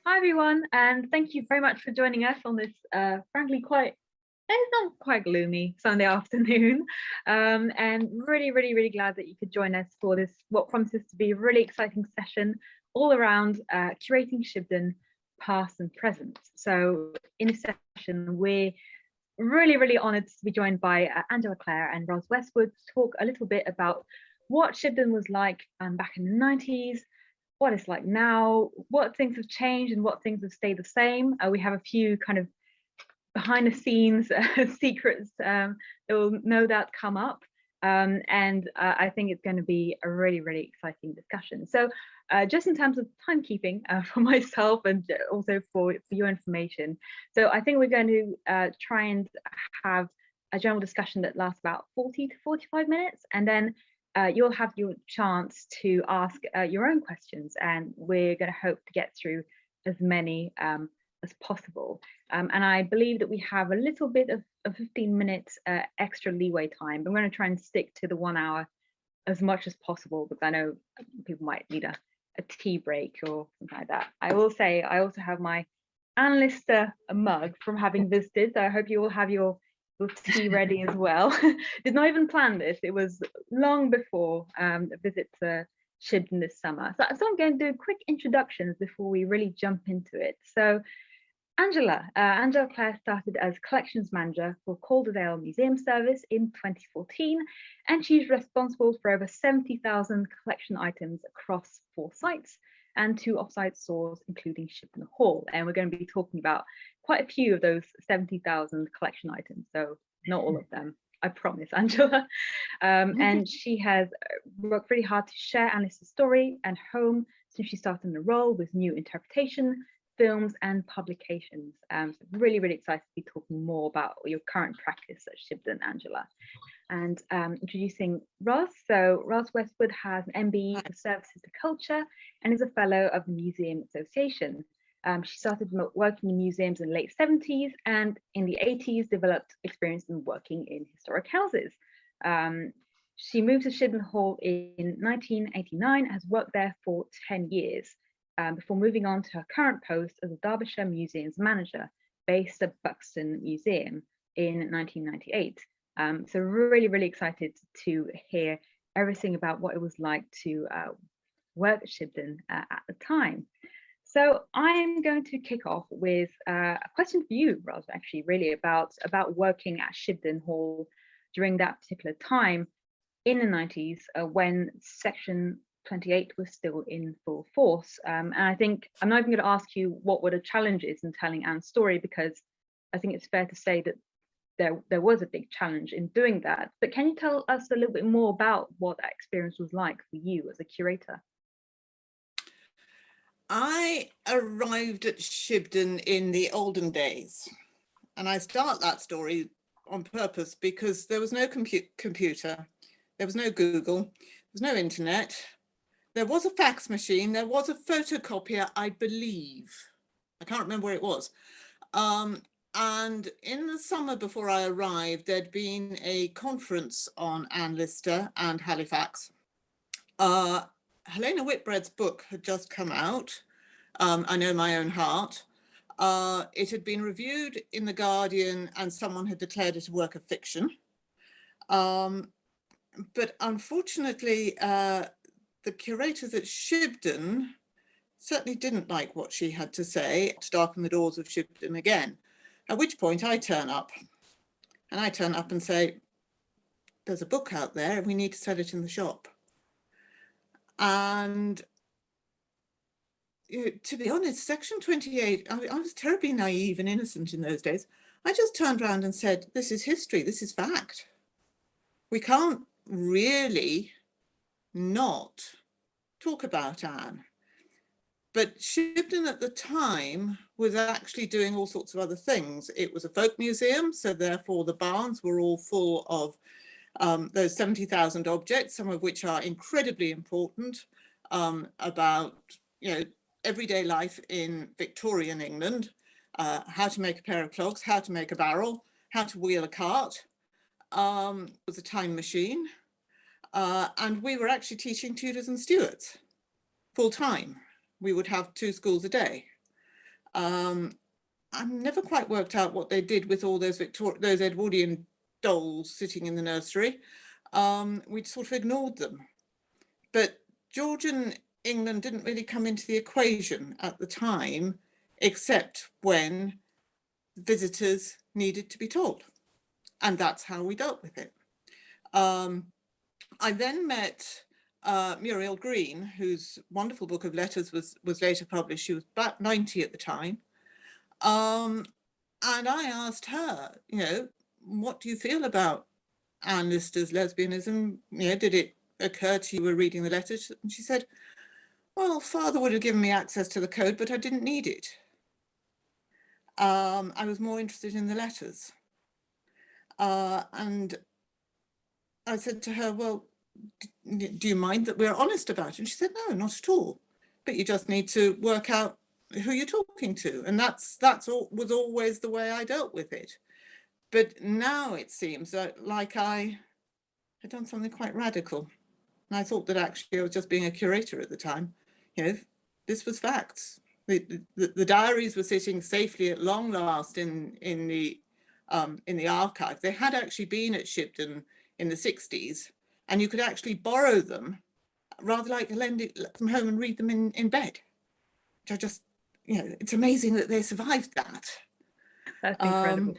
Hi everyone, and thank you very much for joining us on this frankly it's not quite gloomy Sunday afternoon. And really glad that you could join us for this, what promises to be a really exciting session all around curating Shibden past and present. So in this session, we're really honoured to be joined by Angela Clare and Ros Westwood to talk a little bit about what Shibden was like back in the 90s, what it's like now, what things have changed and what things have stayed the same. We have a few kind of behind the scenes secrets that will no doubt come up. And I think it's going to be a really exciting discussion. So just in terms of timekeeping for myself and also for your information. So I think we're going to try and have a general discussion that lasts about 40 to 45 minutes. And then you'll have your chance to ask your own questions, and we're going to hope to get through as many as possible. And I believe that we have a little bit of 15 minutes extra leeway time, but I'm going to try and stick to the 1 hour as much as possible, because I know people might need a tea break or something like that. I will say I also have my analyst mug from having visited, so I hope you all have your tea ready as well. Did not even plan this. It was long before a visit to Shibden this summer. So I'm going to do quick introductions before we really jump into it. So Angela Clare started as collections manager for Calderdale Museum Service in 2014, and she's responsible for over 70,000 collection items across 4 sites and 2 off-site stores, including Shibden Hall. And we're going to be talking about quite a few of those 70,000 collection items, so not all of them, I promise, Angela. And she has worked really hard to share Alice's story and home since she started in the role with new interpretation, films and publications. So really excited to be talking more about your current practice at Shibden, Angela. And introducing Ros. So Ros Westwood has an MBE for Services to Culture and is a fellow of the Museum Association. She started working in museums in the late 70s, and in the 80s developed experience in working in historic houses. She moved to Shibden Hall in 1989, has worked there for 10 years. Before moving on to her current post as a Derbyshire Museums Manager based at Buxton Museum in 1998. So really excited to hear everything about what it was like to work at Shibden at the time. So I'm going to kick off with a question for you, Ros, actually, really about working at Shibden Hall during that particular time in the 90s when Section 28 was still in full force. And I think I'm not even going to ask you what were the challenges in telling Anne's story, because I think it's fair to say that there was a big challenge in doing that. But can you tell us a little bit more about what that experience was like for you as a curator? I arrived at Shibden in the olden days, and I start that story on purpose because there was no computer, there was no Google, there was no internet. There was a fax machine, there was a photocopier, I believe. I can't remember where it was. And in the summer before I arrived, there'd been a conference on Anne Lister and Halifax. Helena Whitbread's book had just come out, I Know My Own Heart. It had been reviewed in The Guardian and someone had declared it a work of fiction. But unfortunately, the curators at Shibden certainly didn't like what she had to say to darken the doors of Shibden again, at which point I turn up and say, there's a book out there and we need to sell it in the shop. And to be honest, Section 28, I was terribly naive and innocent in those days. I just turned around and said, this is history, this is fact. We can't really not talk about Anne. But Shibden at the time was actually doing all sorts of other things. It was a folk museum, so therefore the barns were all full of those 70,000 objects, some of which are incredibly important about, everyday life in Victorian England, how to make a pair of clogs, how to make a barrel, how to wheel a cart. It was a time machine. And we were actually teaching Tudors and Stuarts full time. We would have 2 schools a day. I've never quite worked out what they did with all those those Edwardian dolls sitting in the nursery. We'd sort of ignored them. But Georgian England didn't really come into the equation at the time, except when visitors needed to be told. And that's how we dealt with it. I then met Muriel Green, whose wonderful book of letters was later published. She was about 90 at the time. And I asked her, you know, what do you feel about Anne Lister's lesbianism? You know, did it occur to you were reading the letters? And she said, well, Father would have given me access to the code, but I didn't need it. I was more interested in the letters. And I said to her, well, do you mind that we're honest about it? And she said, no, not at all. But you just need to work out who you're talking to. And that's was always the way I dealt with it. But now it seems that like I had done something quite radical. And I thought that actually I was just being a curator at the time. You know, this was facts. The diaries were sitting safely at long last in the archive. They had actually been at Shibden in the 60s, and you could actually borrow them, rather like lend them home and read them in bed. Which I just, you know, it's amazing that they survived that. That's incredible.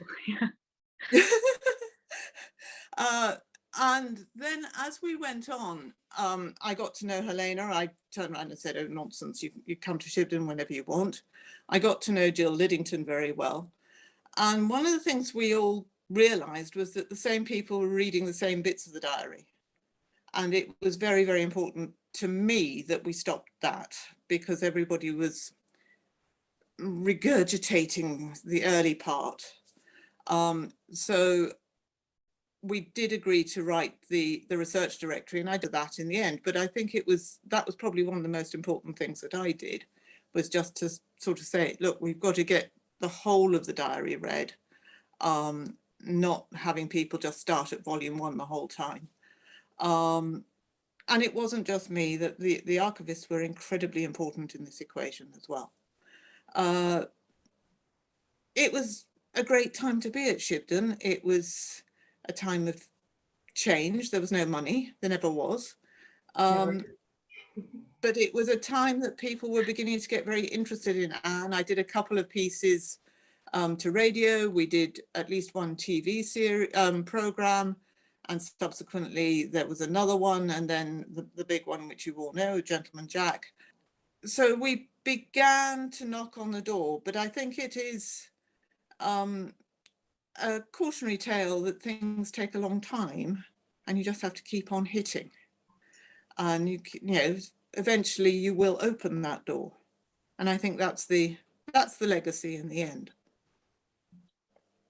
And then as we went on, I got to know Helena. I turned around and said, oh, nonsense, you come to Shibden whenever you want. I got to know Jill Liddington very well. And one of the things we all realised was that the same people were reading the same bits of the diary. And it was very, very important to me that we stopped that, because everybody was regurgitating the early part. So we did agree to write the research directory, and I did that in the end. But I think that was probably one of the most important things that I did, was just to sort of say, look, we've got to get the whole of the diary read, not having people just start at volume 1 the whole time. And it wasn't just me, that the archivists were incredibly important in this equation as well. It was a great time to be at Shibden. It was a time of change. There was no money, there never was. But it was a time that people were beginning to get very interested in Anne. I did a couple of pieces to radio. We did at least one TV series program, and subsequently there was another one, and then the big one, which you all know, Gentleman Jack. So we began to knock on the door, but I think it is a cautionary tale that things take a long time, and you just have to keep on hitting, and you know, eventually you will open that door. And I think that's the legacy in the end.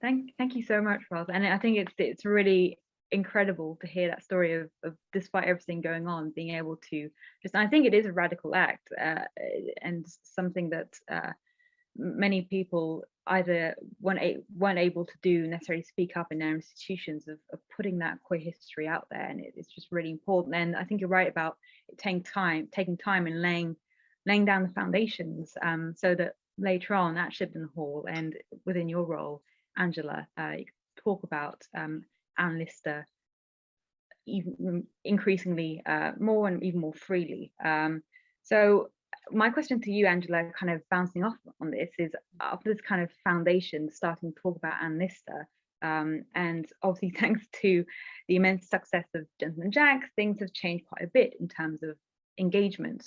Thank you so much, Roz. And I think it's really incredible to hear that story of despite everything going on, being able to just, I think it is a radical act, and something that many people either weren't able to do, necessarily speak up in their institutions, of putting that queer history out there. And it's just really important. And I think you're right about it taking time and laying down the foundations, so that later on at Shibden Hall and within your role, Angela, you talk about Anne Lister even increasingly more and even more freely. So my question to you, Angela, kind of bouncing off on this, is after this kind of foundation, starting to talk about Anne Lister, and obviously thanks to the immense success of Gentleman Jack, things have changed quite a bit in terms of engagement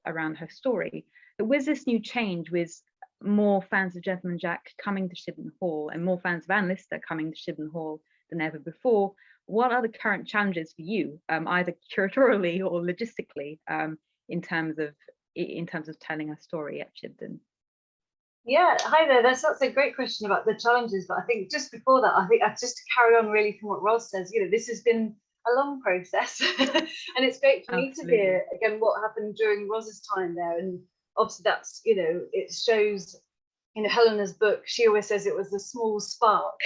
around her story. But with this new change, with more fans of Gentleman Jack coming to Shibden Hall and more fans of Anne Lister coming to Shibden Hall than ever before, what are the current challenges for you, either curatorially or logistically, in terms of telling a story at Shibden? Yeah, hi there. That's a great question about the challenges. But I think just before that, I think just to carry on really from what Roz says, you know, this has been a long process, and it's great for me to hear again what happened during Roz's time there. And obviously that's, you know, it shows, you know, Helena's book, she always says it was a small spark.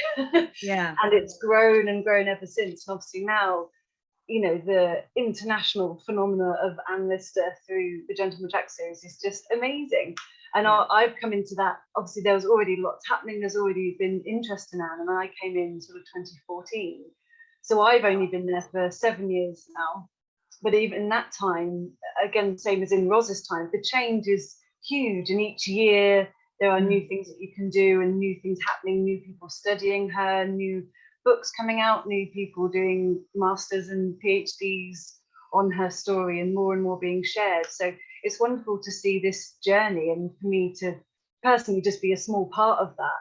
Yeah. And it's grown and grown ever since. And obviously now you know, the international phenomena of Anne Lister through the Gentleman Jack series is just amazing. And I've come into that, obviously there was already lots happening, there's already been interest in Anne, and I came in sort of 2014. So I've only been there for 7 years now. But even in that time, again, same as in Roz's time, the change is huge. And each year there are new things that you can do and new things happening, new people studying her, new books coming out, new people doing masters and PhDs on her story, and more being shared. So it's wonderful to see this journey, and for me to personally just be a small part of that,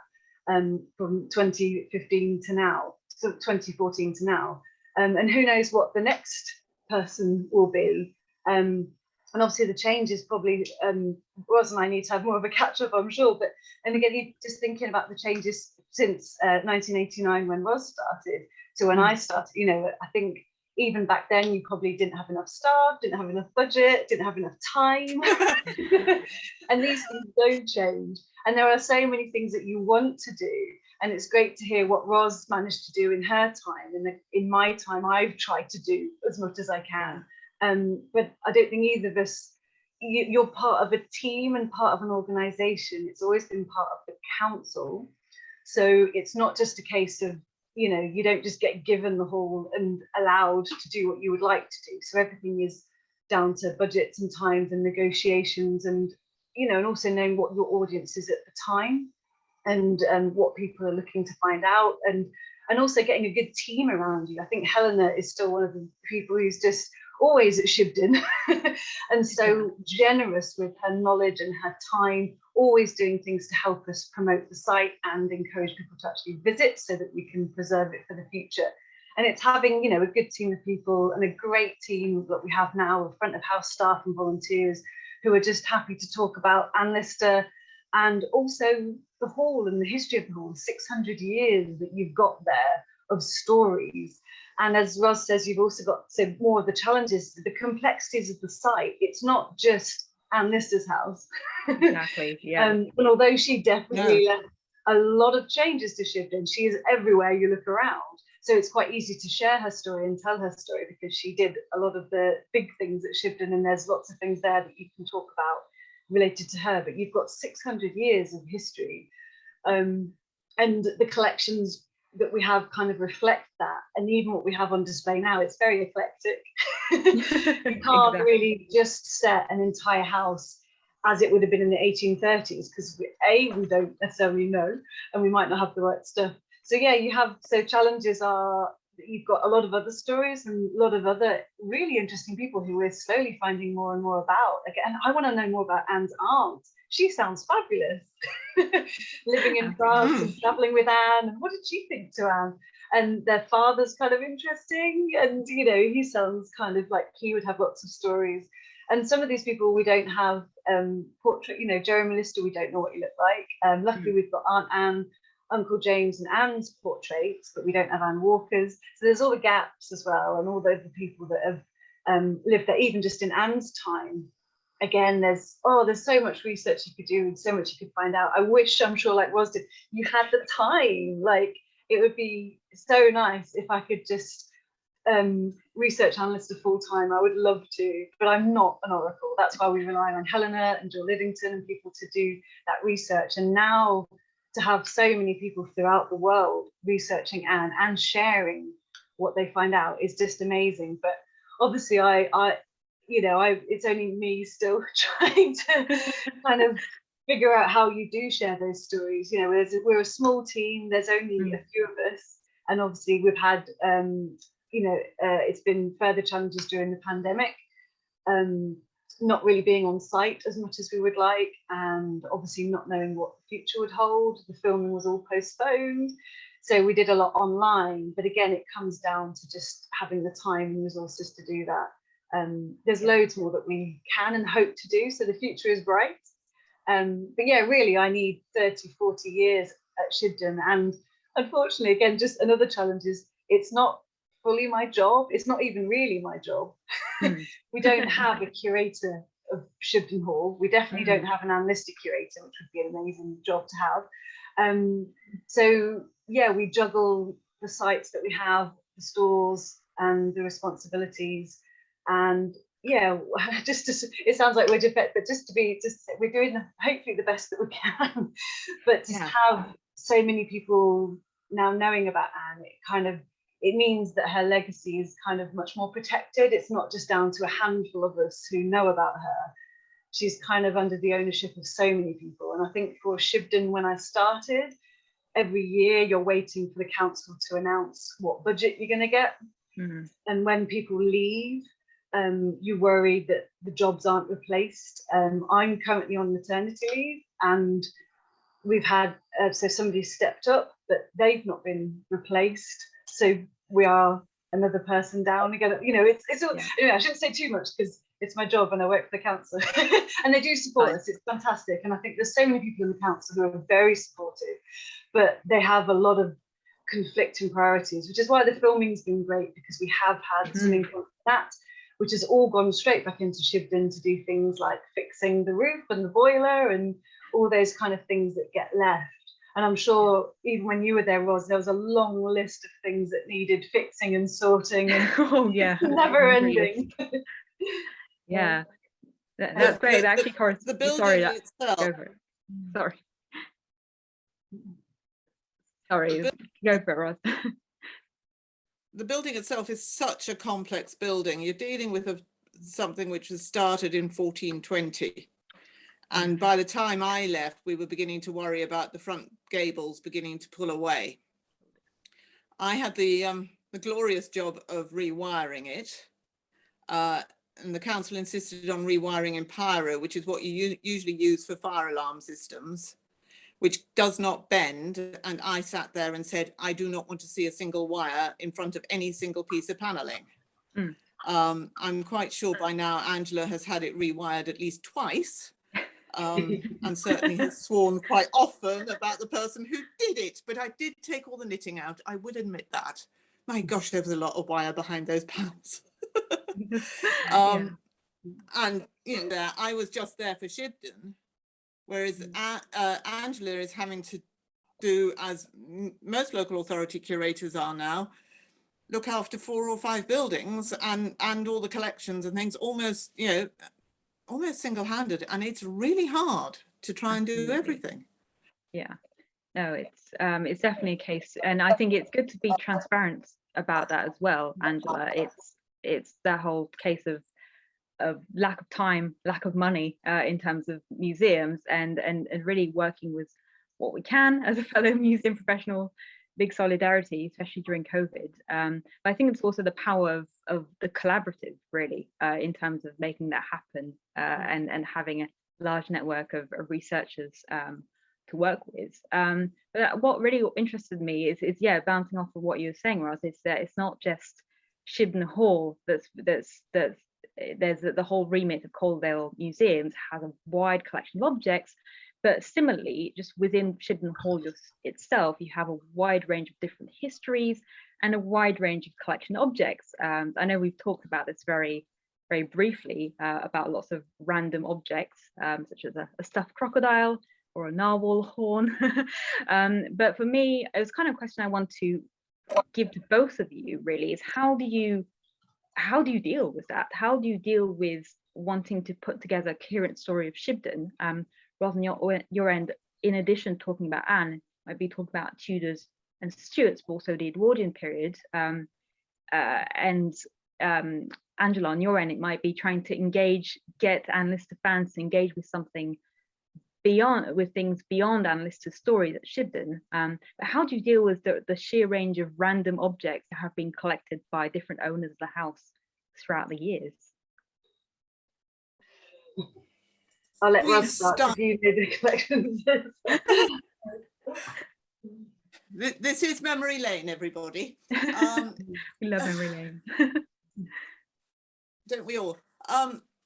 from 2015 to now, so 2014 to now. And who knows what the next person will be. And obviously the change is probably, Roz and I need to have more of a catch up, I'm sure. But, and again, you just thinking about the changes since 1989 when Roz started to when I started, you know, I think even back then you probably didn't have enough staff, didn't have enough budget, didn't have enough time. And these things don't change. And there are so many things that you want to do. And it's great to hear what Roz managed to do in her time. And in my time, I've tried to do as much as I can. But I don't think either of us, you're part of a team and part of an organisation. It's always been part of the council. So it's not just a case of, you know, you don't just get given the hall and allowed to do what you would like to do. So everything is down to budgets and times and negotiations, and, you know, and also knowing what your audience is at the time, and what people are looking to find out, and also getting a good team around you. I think Helena is still one of the people who's just always at Shibden and so generous with her knowledge and her time, always doing things to help us promote the site and encourage people to actually visit so that we can preserve it for the future. And it's having, you know, a good team of people and a great team that we have now of front of house staff and volunteers who are just happy to talk about Anne Lister, and also the hall and the history of the hall, 600 years that you've got there of stories. And as Roz says, you've also got more of the challenges, the complexities of the site. It's not just Anne Lister's house. Exactly, yeah. And although she definitely left a lot of changes to Shibden, she is everywhere you look around. So it's quite easy to share her story and tell her story because she did a lot of the big things at Shibden, and there's lots of things there that you can talk about related to her. But you've got 600 years of history, and the collections that we have kind of reflect that. And even what we have on display now, it's very eclectic. You can't really just set an entire house as it would have been in the 1830s, because we don't necessarily know, and we might not have the right stuff. So yeah, so challenges are that you've got a lot of other stories and a lot of other really interesting people who we're slowly finding more and more about. Again, I want to know more about Anne's aunt. She sounds fabulous. Living in France and traveling with Anne. And what did she think to Anne? And their father's kind of interesting. And, you know, he sounds kind of like he would have lots of stories. And some of these people we don't have portrait, you know, Jeremy Lister, we don't know what he looked like. Luckily, we've got Aunt Anne, Uncle James and Anne's portraits, but we don't have Anne Walker's. So there's all the gaps as well, and all the people that have lived there, even just in Anne's time. Again, there's so much research you could do and so much you could find out. I'm sure like Roz did, you had the time. Like, it would be so nice if I could just research Anne Lister full time. I would love to, but I'm not an oracle. That's why we rely on Helena and Jill Liddington and people to do that research. And now to have so many people throughout the world researching Anne and sharing what they find out is just amazing. But obviously it's only me still trying to kind of figure out how you do share those stories. You know, we're a small team, there's only a few of us, and obviously we've had it's been further challenges during the pandemic, not really being on site as much as we would like, and obviously not knowing what the future would hold. The filming was all postponed, so we did a lot online. But again, it comes down to just having the time and resources to do that. There's loads more that we can and hope to do, so the future is bright. But yeah, really, I need 30-40 years at Shibden, and unfortunately, again, just another challenge is it's not fully my job. It's not even really my job. We don't have a curator of Shibden Hall. We definitely don't have an Anne Lister curator, which would be an amazing job to have. So yeah, we juggle the sites that we have, the stores, and the responsibilities. And yeah, just to, it sounds like we're defect, but we're doing hopefully the best that we can. But to have so many people now knowing about Anne, it means that her legacy is kind of much more protected. It's not just down to a handful of us who know about her. She's kind of under the ownership of so many people. And I think for Shibden, when I started, every year you're waiting for the council to announce what budget you're going to get. Mm-hmm. And when people leave, you worry that the jobs aren't replaced. I'm currently on maternity leave, and we've had, so somebody stepped up, but they've not been replaced. So we are another person down again. You know, it's all, anyway, I shouldn't say too much because it's my job and I work for the council and they do support us. It's fantastic. And I think there's so many people in the council who are very supportive, but they have a lot of conflicting priorities, which is why the filming's been great, because we have had some input on that, which has all gone straight back into Shibden to do things like fixing the roof and the boiler and all those kind of things that get left. And I'm sure even when you were there, Ros, there was a long list of things that needed fixing and sorting, and never ending. Yeah, that's great. That actually corresponds. The building itself. Go for it. Sorry, go for it, Ros. The building itself is such a complex building. You're dealing with something which was started in 1420. And by the time I left, we were beginning to worry about the front gables beginning to pull away. I had the glorious job of rewiring it. And the council insisted on rewiring in pyro, which is what you usually use for fire alarm systems, which does not bend. And I sat there and said, I do not want to see a single wire in front of any single piece of paneling. I'm quite sure by now Angela has had it rewired at least twice. And certainly has sworn quite often about the person who did it, but I did take all the knitting out. I would admit that. My gosh, there was a lot of wire behind those panels. And you know, I was just there for Shibden, whereas Angela is having to do, as most local authority curators are now, look after 4 or 5 buildings and all the collections and things, almost, you know, almost single-handed, and it's really hard to try and do everything. Yeah, no, it's definitely a case, and I think it's good to be transparent about that as well, Angela. It's that whole case of lack of time, lack of money in terms of museums, and really working with what we can as a fellow museum professional. Big solidarity, especially during COVID. But I think it's also the power of the collaborative, really, in terms of making that happen, and having a large network of researchers to work with. But what really interested me is bouncing off of what you were saying, Ros, is that it's not just Shibden Hall that's there's the whole remit of Calderdale Museums has a wide collection of objects. But similarly, just within Shibden Hall itself, you have a wide range of different histories and a wide range of collection objects. I know we've talked about this very, very briefly about lots of random objects, such as a stuffed crocodile or a narwhal horn. But for me, it was kind of a question I want to give to both of you, really, is how do you deal with that? How do you deal with wanting to put together a coherent story of Shibden? Rather than your end, in addition to talking about Anne, might be talking about Tudors and Stuarts, but also the Edwardian period. And Angela, on your end, it might be trying to get Anne Lister fans to engage with something things beyond Anne Lister's stories at Shibden. But how do you deal with the sheer range of random objects that have been collected by different owners of the house throughout the years? I'll let Russ start if you know the collections. This is memory lane, everybody. We love memory lane. Don't we all?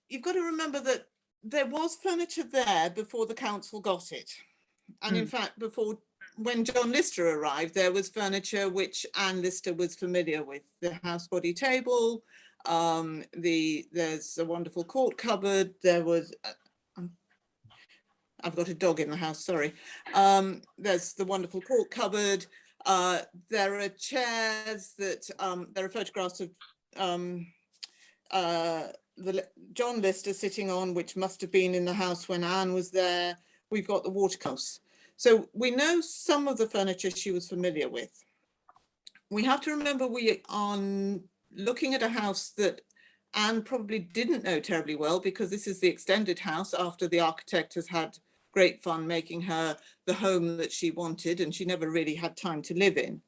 You've got to remember that there was furniture there before the council got it. And in fact, when John Lister arrived, there was furniture which Anne Lister was familiar with. The housebody table, there's a wonderful court cupboard, there was... I've got a dog in the house, sorry. There's the wonderful court cupboard. There are chairs that, there are photographs of the John Lister sitting on, which must have been in the house when Anne was there. We've got the waterhouse. So we know some of the furniture she was familiar with. We have to remember we are looking at a house that Anne probably didn't know terribly well, because this is the extended house after the architect has had great fun making her the home that she wanted, and she never really had time to live in.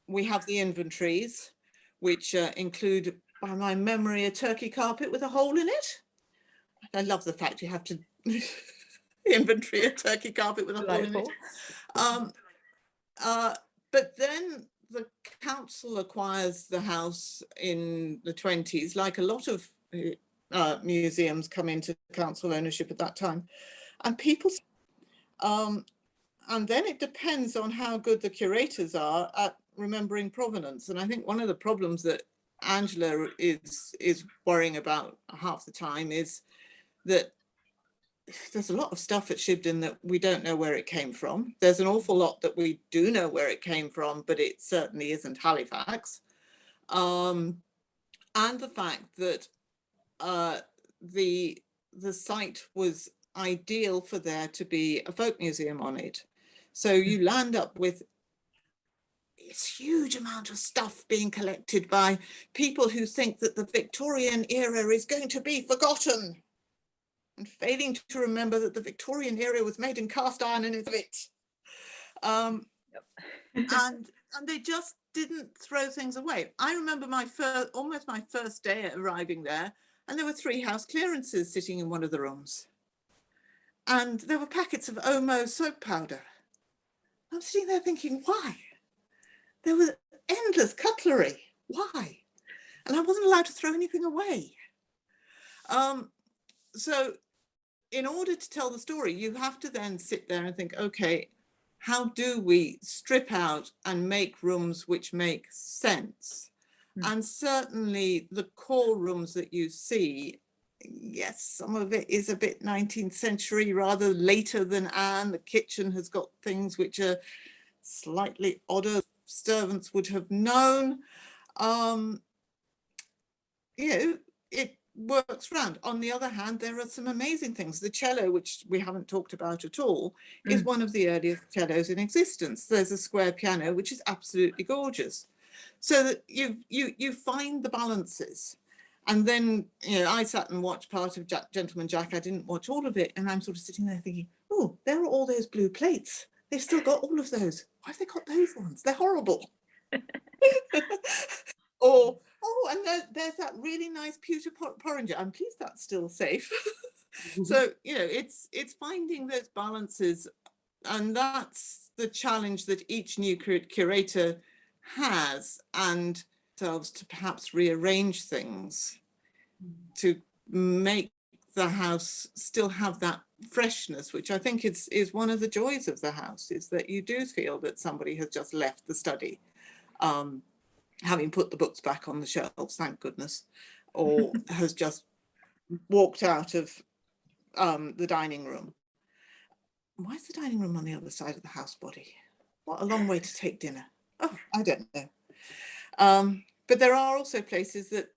We have the inventories, which include, by my memory, a turkey carpet with a hole in it. I love the fact you have to inventory a turkey carpet with a hole in it. But then the council acquires the house in the 20s, like a lot of museums come into council ownership at that time. And people, and then it depends on how good the curators are at remembering provenance. And I think one of the problems that Angela is worrying about half the time is that there's a lot of stuff at Shibden that we don't know where it came from. There's an awful lot that we do know where it came from, but it certainly isn't Halifax. And the fact that the site was ideal for there to be a folk museum on it. So you land up with this huge amount of stuff being collected by people who think that the Victorian era is going to be forgotten, and failing to remember that the Victorian era was made in cast iron and is it. And they just didn't throw things away. I remember almost my first day at arriving there, and there were 3 house clearances sitting in one of the rooms. And there were packets of Omo soap powder. I'm sitting there thinking, why? There was endless cutlery. Why? And I wasn't allowed to throw anything away. So in order to tell the story, you have to then sit there and think, okay, how do we strip out and make rooms which make sense? And certainly the core rooms that you see, yes, some of it is a bit 19th century, rather later than Anne. The kitchen has got things which are slightly odder, servants would have known. You know, it works round. On the other hand, there are some amazing things. The cello, which we haven't talked about at all, is one of the earliest cellos in existence. There's a square piano, which is absolutely gorgeous. So that you find the balances. And then, you know, I sat and watched part of Gentleman Jack. I didn't watch all of it. And I'm sort of sitting there thinking, oh, there are all those blue plates. They've still got all of those. Why have they got those ones? They're horrible. Or, oh, and there's that really nice pewter porringer. I'm pleased that's still safe. So, you know, it's finding those balances. And that's the challenge that each new curator has, and themselves to perhaps rearrange things to make the house still have that freshness, which I think is one of the joys of the house, is that you do feel that somebody has just left the study, having put the books back on the shelves, thank goodness, or has just walked out of the dining room. Why is the dining room on the other side of the house body? What a long way to take dinner. Oh, I don't know. But there are also places that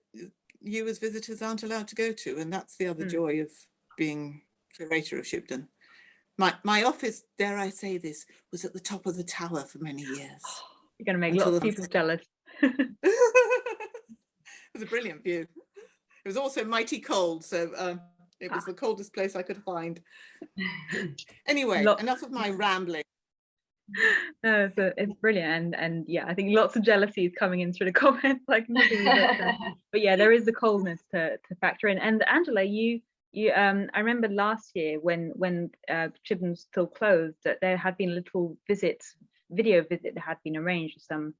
you as visitors aren't allowed to go to, and that's the other joy of being curator of Shibden. My office, dare I say this, was at the top of the tower for many years. You're going to make lots of people jealous. It was a brilliant view. It was also mighty cold, so it was the coldest place I could find. Anyway, enough of my rambling. No, it's brilliant, and yeah, I think lots of jealousy is coming in through the comments. I can see that, but yeah, there is the coldness to factor in. And Angela, you I remember last year when Shibden was still closed, that there had been a little video visit that had been arranged with some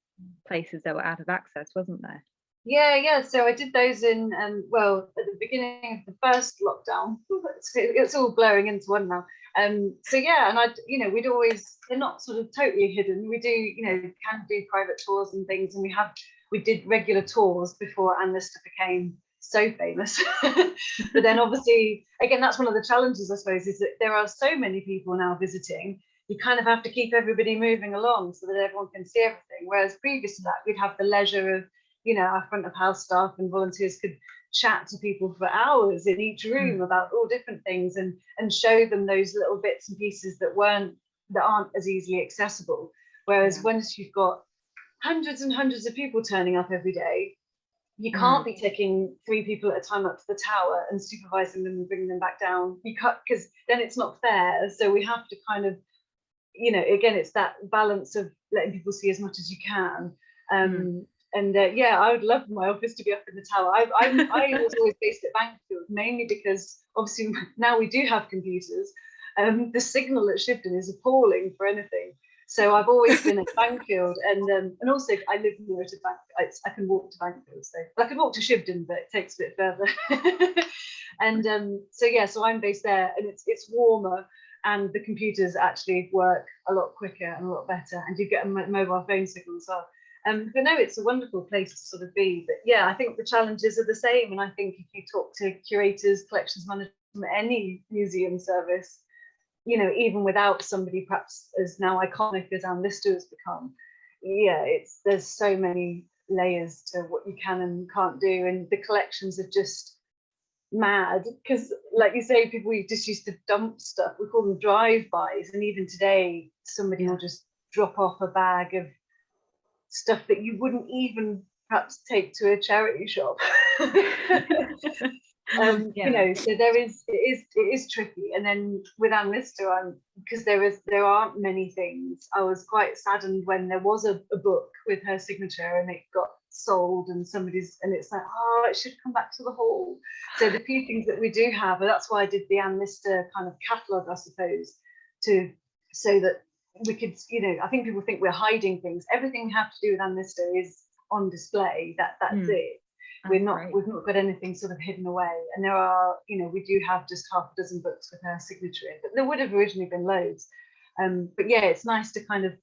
places that were out of access, wasn't there? Yeah. So I did those in, well, at the beginning of the first lockdown. It's all blurring into one now. So yeah, and we'd always, they're not sort of totally hidden. We do, can do private tours and things, and we did regular tours before Anne Lister became so famous. But then obviously, again, that's one of the challenges, I suppose, is that there are so many people now visiting. you kind of have to keep everybody moving along so that everyone can see everything. Whereas previous to that, we'd have the leisure of, you know, our front of house staff and volunteers could chat to people for hours in each room about all different things and show them those little bits and pieces that aren't as easily accessible. Whereas once you've got hundreds and hundreds of people turning up every day, you can't be taking 3 people at a time up to the tower and supervising them and bringing them back down. You can't, because then it's not fair. So we have to kind of, you know, again, it's that balance of letting people see as much as you can. And yeah, I would love my office to be up in the tower. I was always based at Bankfield, mainly because obviously now we do have computers. The signal at Shibden is appalling for anything. So I've always been at Bankfield, and also I live near to Bankfield. I can walk to Bankfield, so I could walk to Shibden, but it takes a bit further. And so yeah, so I'm based there, and it's warmer, and the computers actually work a lot quicker and a lot better, and you get a mobile phone signal as well. But no, it's a wonderful place to sort of be. But yeah, I think the challenges are the same, and I think if you talk to curators, collections managers from any museum service, you know, even without somebody perhaps as now iconic as Anne Lister has become, yeah, there's so many layers to what you can and can't do, and the collections are just mad because, like you say, people just used to dump stuff. We call them drive-bys, and even today, somebody will just drop off a bag of stuff that you wouldn't even perhaps take to a charity shop. You know, so it is tricky. And then with Anne Lister, because there aren't many things. I was quite saddened when there was a book with her signature and it got sold, and it's like, oh, it should come back to the hall. So the few things that we do have, and that's why I did the Anne Lister kind of catalogue, I suppose, so that we could, you know, I think people think we're hiding things. Everything we have to do with Anne Lister is on display. That's it. We've not got anything sort of hidden away. And there are, you know, we do have just half a dozen books with her signature in, but there would have originally been loads. But yeah, it's nice to kind of,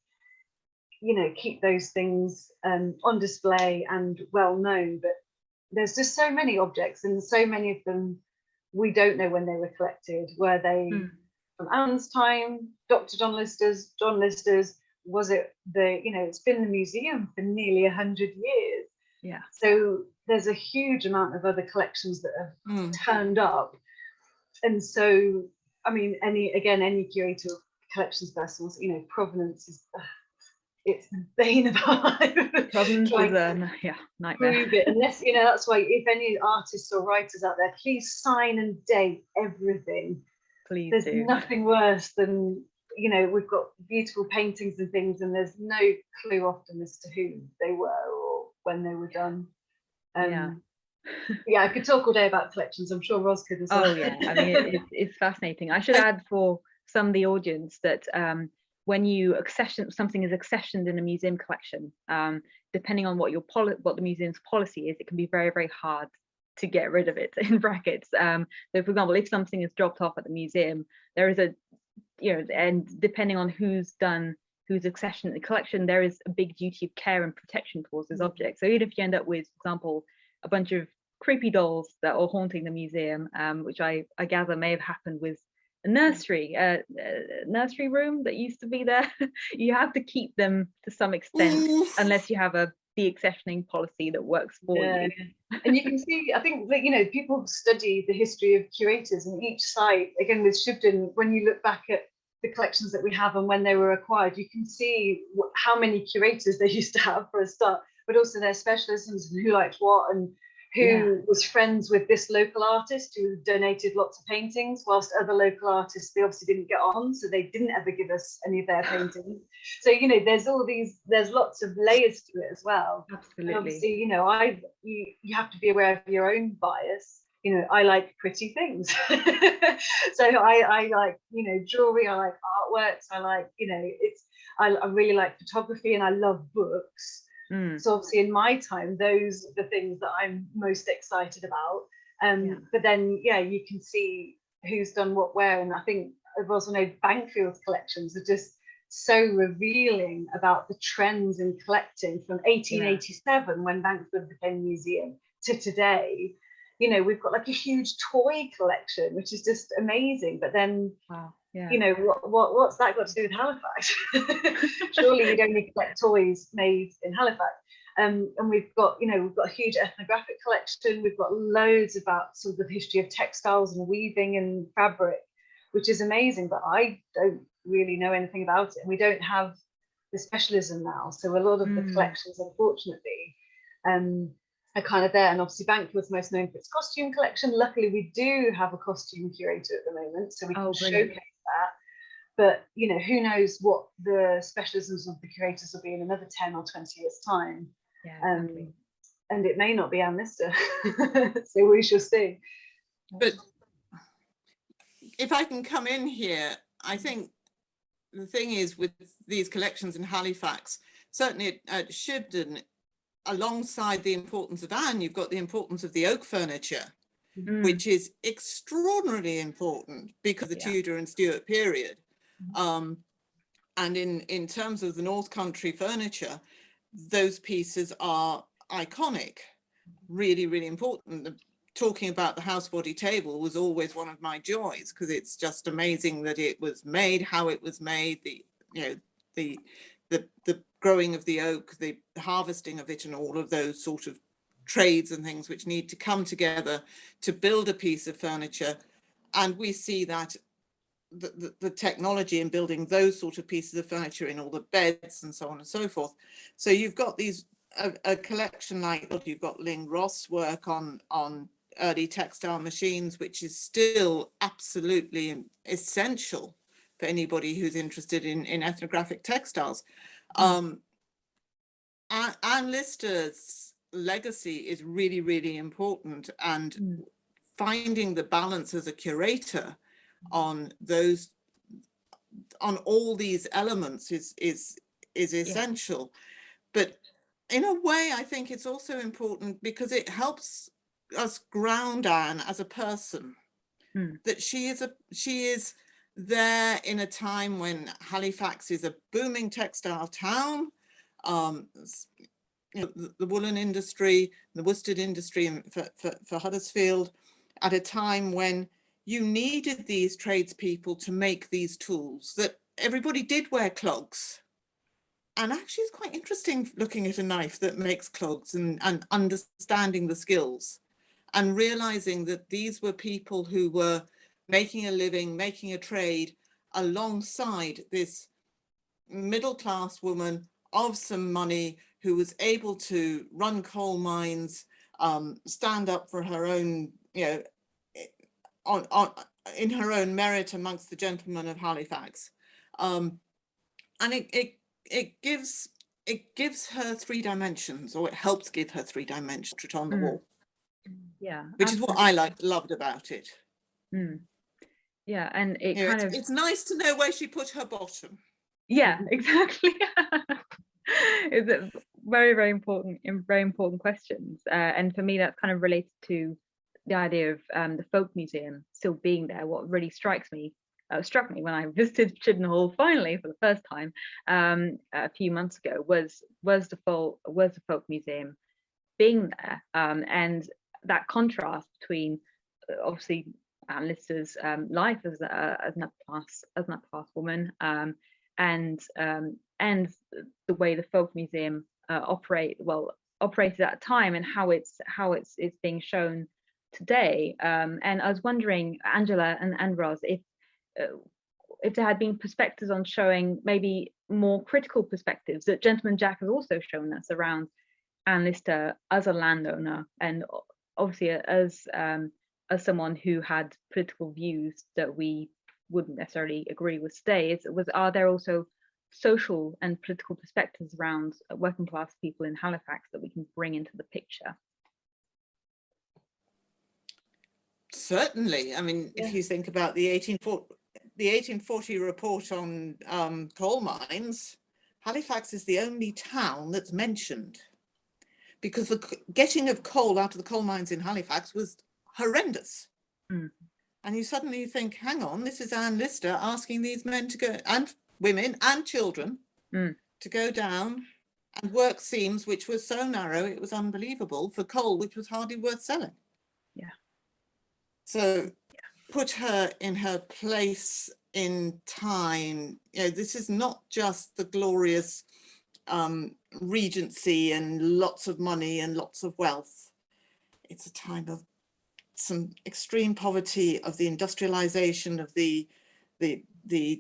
you know, keep those things on display and well known. But there's just so many objects, and so many of them we don't know when they were collected. Were they from Anne's time, Dr. John Lister's, was it you know, it's been in the museum for nearly 100 years. Yeah. So there's a huge amount of other collections that have turned up. And so, I mean, any curator collections person, you know, provenance is, it's the bane of our life. Provenance is a nightmare. Prove it. Unless, you know, that's why if any artists or writers out there, please sign and date everything. Please There's do. nothing worse than, you know, we've got beautiful paintings and things, and there's no clue often as to who they were or when they were done. Yeah, I could talk all day about collections. I'm sure Ros could as well. Oh yeah, I mean, it's fascinating. I should add for some of the audience that when you something is accessioned in a museum collection, depending on what the museum's policy is, it can be very, very hard to get rid of it, in brackets. So for example, if something is dropped off at the museum, there is a, you know, and depending on who's accessioned the collection, there is a big duty of care and protection towards those objects. So even if you end up with, for example, a bunch of creepy dolls that are haunting the museum, which I gather may have happened with a nursery room that used to be there, you have to keep them to some extent, unless you have a de-accessioning policy that works for you. And you can see, I think that, you know, people study the history of curators, and each site, again with Shibden, when you look back at the collections that we have and when they were acquired, you can see how many curators they used to have for a start, but also their specialisms and who liked what, and who was friends with this local artist who donated lots of paintings, whilst other local artists, they obviously didn't get on, so they didn't ever give us any of their paintings. So, you know, there's lots of layers to it as well. Absolutely. And obviously, you know, you have to be aware of your own bias. You know, I like pretty things. So I like, you know, jewelry, I like artworks, I like, you know, I really like photography, and I love books. So obviously in my time, those are the things that I'm most excited about. But then, yeah, you can see who's done what where. And I think I've also known Bankfield's collections are just so revealing about the trends in collecting from 1887, when Bankfield became a museum, to today. you know, we've got like a huge toy collection, which is just amazing. But then, Wow. Yeah. you know, what's that got to do with Halifax? Surely you'd only collect toys made in Halifax. And we've got, you know, we've got a huge ethnographic collection. We've got loads about sort of the history of textiles and weaving and fabric, which is amazing. But I don't really know anything about it, and we don't have the specialism now. So a lot of the collections, unfortunately, are kind of there. And obviously Bankfield's most known for its costume collection. Luckily, we do have a costume curator at the moment, so we can showcase that. But, you know, who knows what the specialisms of the curators will be in another 10 or 20 years' time. Yeah, exactly. And it may not be Anne Lister. So we shall see. But if I can come in here, I think the thing is with these collections in Halifax, certainly at Shibden, alongside the importance of Anne, you've got the importance of the oak furniture, which is extraordinarily important because of the Tudor and Stuart period. And in terms of the North Country furniture, those pieces are iconic, really, really important. Talking about the housebody table was always one of my joys, because it's just amazing that it was made, how it was made, the, you know, the growing of the oak, the harvesting of it, and all of those sort of trades and things which need to come together to build a piece of furniture. And we see that the technology in building those sort of pieces of furniture in all the beds and so on and so forth. So you've got these a collection like what you've got Ling Ross work on early textile machines, which is still absolutely essential for anybody who's interested in ethnographic textiles. Anne Lister's legacy is really, really important, and finding the balance as a curator on those, on all these elements is essential. But in a way, I think it's also important because it helps us ground Anne as a person, that she is there in a time when Halifax is a booming textile town. You know, the woolen industry, the worsted industry for Huddersfield, at a time when you needed these tradespeople to make these tools, that everybody did wear clogs. And actually it's quite interesting looking at a knife that makes clogs and understanding the skills and realizing that these were people who were making a living, making a trade alongside this middle-class woman of some money who was able to run coal mines, stand up for her own, you know, in her own merit amongst the gentlemen of Halifax. And it gives her 3 dimensions, or it helps give her 3 dimensions on the wall. Yeah, which is what I loved about it. Yeah, and it, you know, kind of, it's nice to know where she put her bottom. Yeah, exactly. It's a very, very important questions. And for me, that's kind of related to the idea of the folk museum still being there. What really struck me when I visited Shibden Hall finally for the first time a few months ago was the folk museum being there, and that contrast between obviously Anne Lister's life as an upper class woman, and the way the folk museum operated at a time, and how it's being shown today. And I was wondering, Angela and Roz, if there had been perspectives on showing maybe more critical perspectives that Gentleman Jack has also shown us around Anne Lister as a landowner, and obviously as someone who had political views that we wouldn't necessarily agree with today. Are there also social and political perspectives around working class people in Halifax that we can bring into the picture? Certainly. I mean, if you think about the 1840 report on coal mines, Halifax is the only town that's mentioned, because the getting of coal out of the coal mines in Halifax was horrendous. And you suddenly think, hang on, this is Anne Lister asking these men to go, and women and children, to go down and work seams which were so narrow it was unbelievable, for coal which was hardly worth selling. Yeah. So put her in her place in time. You know, this is not just the glorious regency and lots of money and lots of wealth. It's a time of some extreme poverty, of the industrialization of the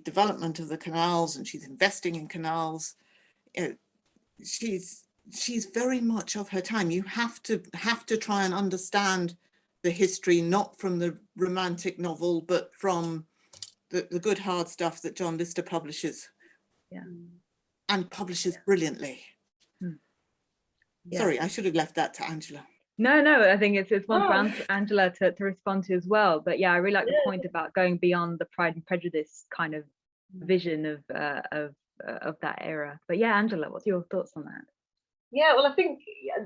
development of the canals, and she's investing in canals. You know, she's very much of her time. You have to try and understand the history, not from the romantic novel, but from the good hard stuff that John Lister publishes. Yeah. And publishes brilliantly. Yeah. Sorry, I should have left that to Angela. No, I think it's one for Angela to respond to as well. But yeah, I really like the point about going beyond the Pride and Prejudice kind of vision of that era. But yeah, Angela, what's your thoughts on that? Yeah, well, I think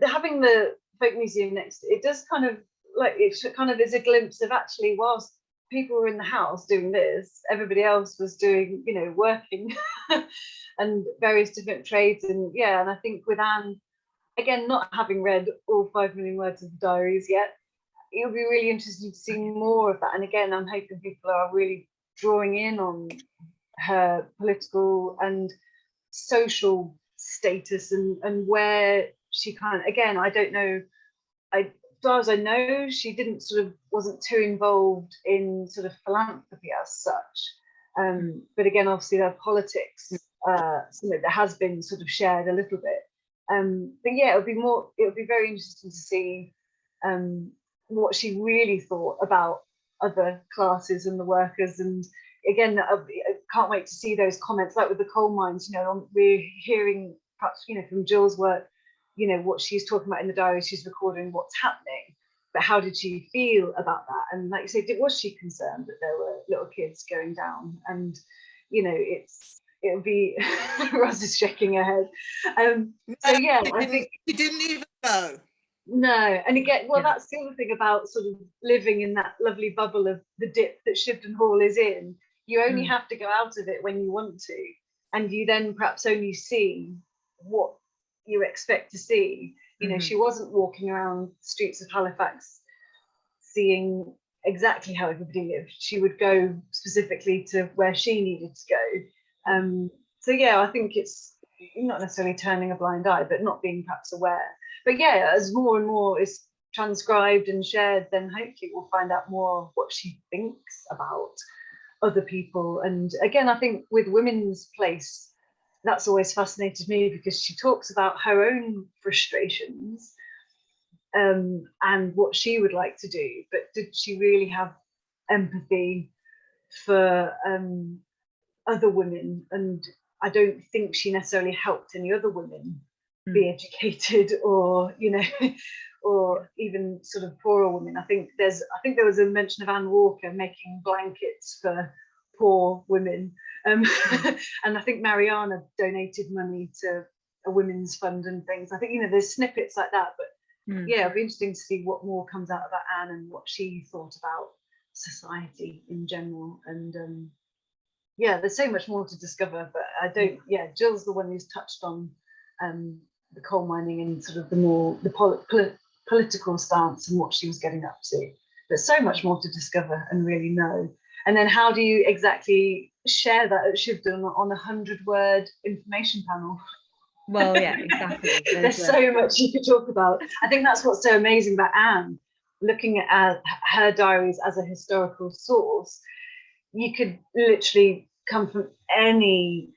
having the folk museum next, it does kind of like, it kind of is a glimpse of actually, whilst people were in the house doing this, everybody else was doing, you know, working and various different trades. And yeah, and I think with Anne, again, not having read all 5 million words of the diaries yet, it'll be really interesting to see more of that. And again, I'm hoping people are really drawing in on her political and social status and where she kind of, again, I don't know, as far as I know, she didn't wasn't too involved in sort of philanthropy as such. But again, obviously their politics, that has been sort of shared a little bit. But yeah, it would be very interesting to see what she really thought about other classes and the workers. And again, I can't wait to see those comments, like with the coal mines. You know, we're hearing perhaps, you know, from Jill's work, you know, what she's talking about in the diary, she's recording what's happening, but how did she feel about that? And like you said, was she concerned that there were little kids going down? And, you know, it'll be, Roz is shaking her head. So yeah, I think she didn't even know. No, and again, well, that's the other thing about sort of living in that lovely bubble of the dip that Shibden Hall is in. You only have to go out of it when you want to, and you then perhaps only see what you expect to see. You know, she wasn't walking around the streets of Halifax seeing exactly how everybody lived. She would go specifically to where she needed to go. So yeah, I think it's not necessarily turning a blind eye, but not being perhaps aware. But yeah, as more and more is transcribed and shared, then hopefully we'll find out more of what she thinks about other people. And again, I think with women's place, that's always fascinated me, because she talks about her own frustrations and what she would like to do, but did she really have empathy for other women? And I don't think she necessarily helped any other women be educated, or, you know, or even sort of poorer women. I think there was a mention of Anne Walker making blankets for poor women, and I think Mariana donated money to a women's fund and things. I think, you know, there's snippets like that, but yeah, it'll be interesting to see what more comes out about Anne and what she thought about society in general. And yeah, there's so much more to discover, but I don't, Jill's the one who's touched on the coal mining and sort of the political stance and what she was getting up to. There's so much more to discover and really know. And then how do you exactly share that at Shibden on a 100-word information panel? Well, yeah, exactly. There's so much you could talk about. I think that's what's so amazing about Anne, looking at her diaries as a historical source. You could literally come from any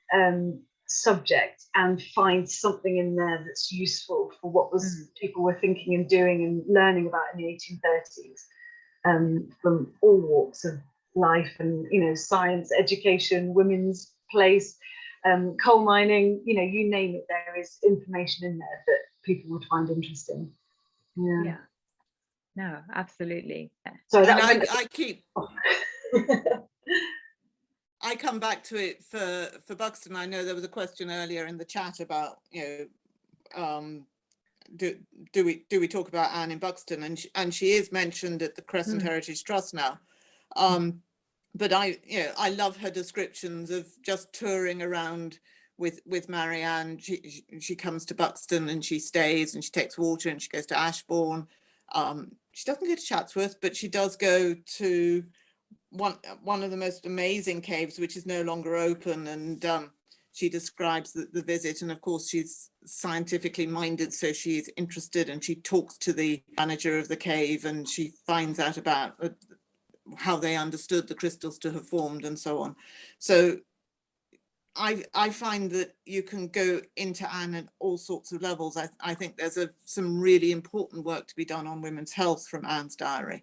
subject and find something in there that's useful for what was people were thinking and doing and learning about in the 1830s, from all walks of life, and, you know, science, education, women's place, coal mining, you know, you name it, there is information in there that people would find interesting. Yeah. No, absolutely. So and that I come back to it for Buxton. I know there was a question earlier in the chat about, you know, do we talk about Anne in Buxton, and she is mentioned at the Crescent Heritage Trust now. But I love her descriptions of just touring around with Marianne. She comes to Buxton and she stays and she takes water and she goes to Ashbourne. she doesn't go to Chatsworth, but she does go to one of the most amazing caves, which is no longer open, and she describes the visit. And of course, she's scientifically minded, so she's interested, and she talks to the manager of the cave, and she finds out about how they understood the crystals to have formed and so on. So I find that you can go into Anne at all sorts of levels. I think there's some really important work to be done on women's health from Anne's diary.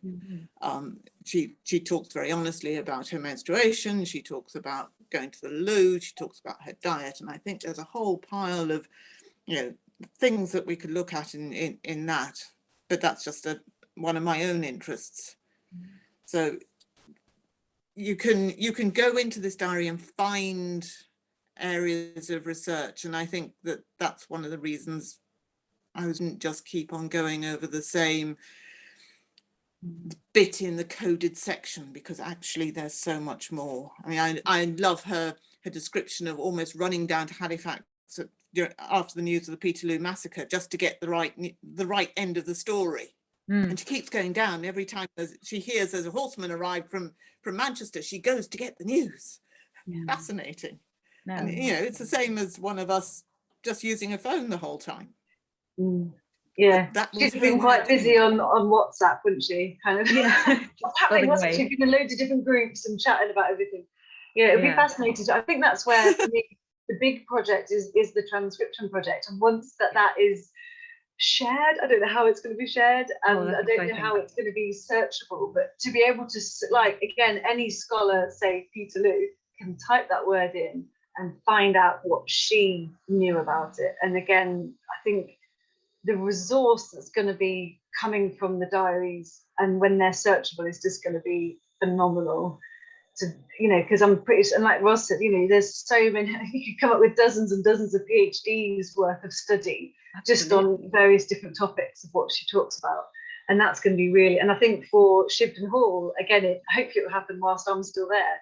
She talks very honestly about her menstruation. She talks about going to the loo. She talks about her diet. And I think there's a whole pile of, things that we could look at in that. But that's just one of my own interests. So you can go into this diary and find areas of research, and I think that's one of the reasons I wouldn't just keep on going over the same bit in the coded section, because actually there's so much more. I mean, I love her description of almost running down to Halifax after the news of the Peterloo massacre just to get the right end of the story. And she keeps going down every time she hears there's a horseman arrived from Manchester. She goes to get the news. Fascinating. No. And it's the same as one of us just using a phone the whole time. Yeah, she's been quite busy on WhatsApp, wouldn't she? Kind of. What's happening? She's been in loads of different groups and chatting about everything. Yeah, it'd be fascinating. I think that's where for me, the big project is the Transcription Project, and once that is shared, I don't know how it's going to be shared, and I don't know how it's going to be searchable, but to be able to, like, again, any scholar, say Peterloo, can type that word in and find out what she knew about it. And again, I think the resource that's going to be coming from the diaries, and when they're searchable, is just going to be phenomenal. To, because I'm pretty, and like Ross said, there's so many, you could come up with dozens and dozens of PhDs worth of study just on various different topics of what she talks about. And that's going to be really, and I think for Shibden Hall, again, hopefully it will happen whilst I'm still there,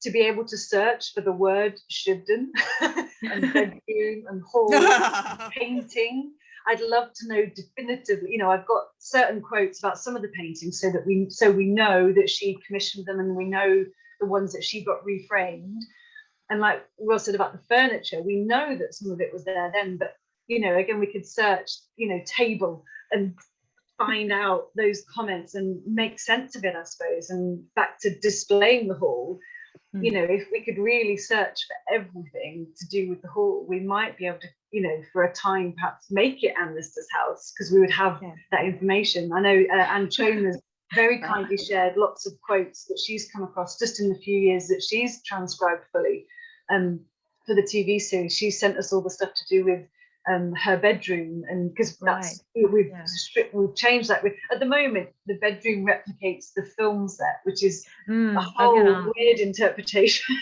to be able to search for the word Shibden and bedroom and hall and painting. I'd love to know definitively, I've got certain quotes about some of the paintings so we know that she commissioned them, and we know the ones that she got reframed. And like Ross said about the furniture, we know that some of it was there then, but again, we could search, table, and find out those comments and make sense of it, I suppose. And back to displaying the hall, if we could really search for everything to do with the hall, we might be able to, for a time, perhaps make it Anne Lister's house, because we would have that information. I know Anne Choma's very kindly shared lots of quotes that she's come across just in the few years that she's transcribed fully for the TV series. She sent us all the stuff to do with her bedroom, and because we've changed that. At the moment, the bedroom replicates the film set, which is a whole weird interpretation.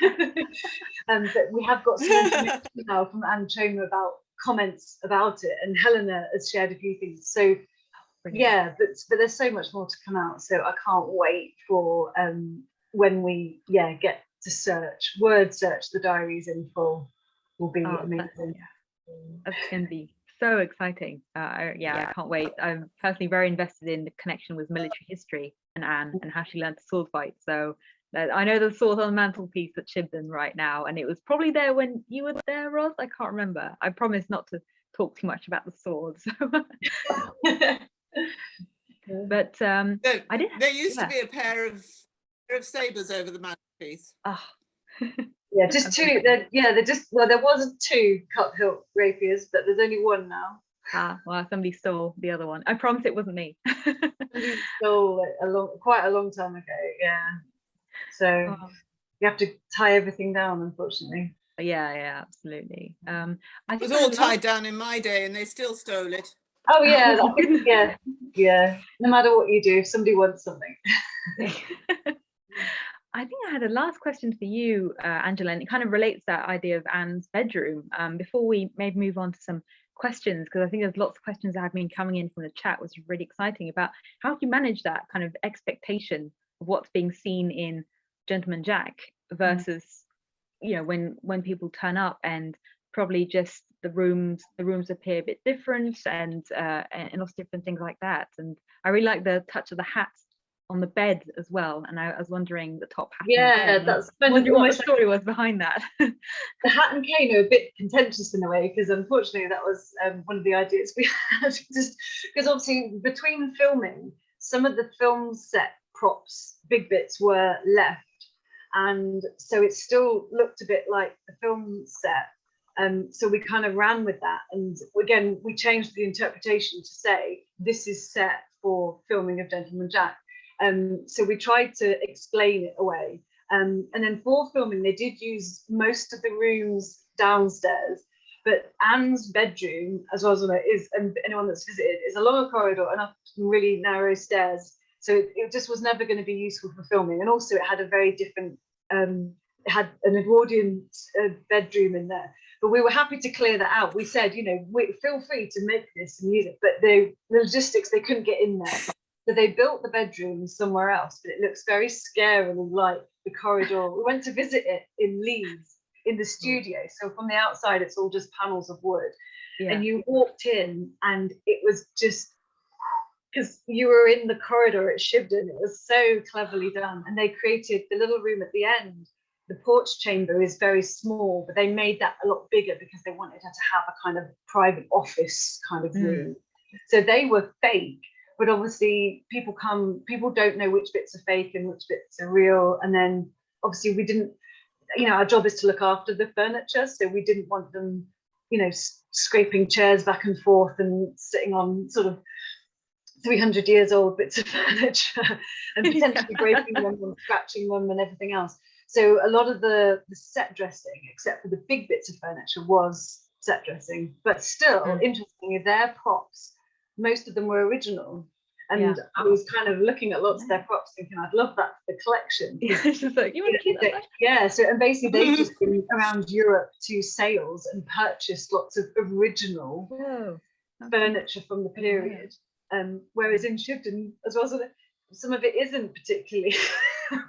But we have got some information now from Anne Choma about comments about it, and Helena has shared a few things. So but there's so much more to come out. So I can't wait for when we get to word search the diaries in full. Will be amazing. That's going to be so exciting. I can't wait. I'm personally very invested in the connection with military history and Anne and how she learned to sword fight. So I know the sword on the mantelpiece at Shibden right now, and it was probably there when you were there, Ross. I can't remember. I promise not to talk too much about the sword. But I did. There used to be a pair of sabers over the mantelpiece. Yeah, just two. There wasn't two cut hilt rapiers, but there's only one now. Well, somebody stole the other one. I promise it wasn't me. Somebody stole it quite a long time ago. Yeah. So you have to tie everything down, unfortunately. Yeah, absolutely. I think it was all tied down in my day, and they still stole it. Oh yeah, yeah. No matter what you do, if somebody wants something. I think I had a last question for you, Angela, and it kind of relates to that idea of Anne's bedroom. Before we maybe move on to some questions, because I think there's lots of questions that have been coming in from the chat, which is really exciting, about how do you manage that kind of expectation of what's being seen in Gentleman Jack versus, when people turn up and probably just the rooms appear a bit different and lots of different things like that. And I really like the touch of the hat on the bed as well, and I was wondering the top hat. Yeah, that's wondering what the almost story was behind that. the hat and cane are a bit contentious in a way, because unfortunately that was one of the ideas we had, just because obviously between filming, some of the film set props, big bits, were left, and so it still looked a bit like the film set. So we kind of ran with that, and again we changed the interpretation to say this is set for filming of Gentleman Jack. So we tried to explain it away, and then for filming they did use most of the rooms downstairs, but Anne's bedroom, as well as is, and anyone that's visited, is along a corridor and up some really narrow stairs, so it just was never going to be useful for filming. And also it had a very different it had an Edwardian bedroom in there, but we were happy to clear that out. We said, you know, feel free to make this and use it, but the logistics, they couldn't get in there. So they built the bedroom somewhere else, but it looks very scarily like the corridor. We went to visit it in Leeds, in the studio. So from the outside, it's all just panels of wood. Yeah. And you walked in and it was just, because you were in the corridor at Shibden, it was so cleverly done. And they created the little room at the end. The porch chamber is very small, but they made that a lot bigger because they wanted her to have a kind of private office kind of room. So they were fake. But obviously people don't know which bits are fake and which bits are real. And then obviously we didn't, you know, our job is to look after the furniture. So we didn't want them, you know, scraping chairs back and forth and sitting on sort of 300 years old bits of furniture and potentially breaking them and scratching them and everything else. So a lot of the set dressing, except for the big bits of furniture, was set dressing. But still, interestingly, their props, most of them were original, and I was kind of looking at lots of their props thinking I'd love that for the collection. It's just like, you want to keep that? Yeah, so and basically they've just been around Europe to sales and purchased lots of original furniture from the period, whereas in Shibden as well, so some of it isn't particularly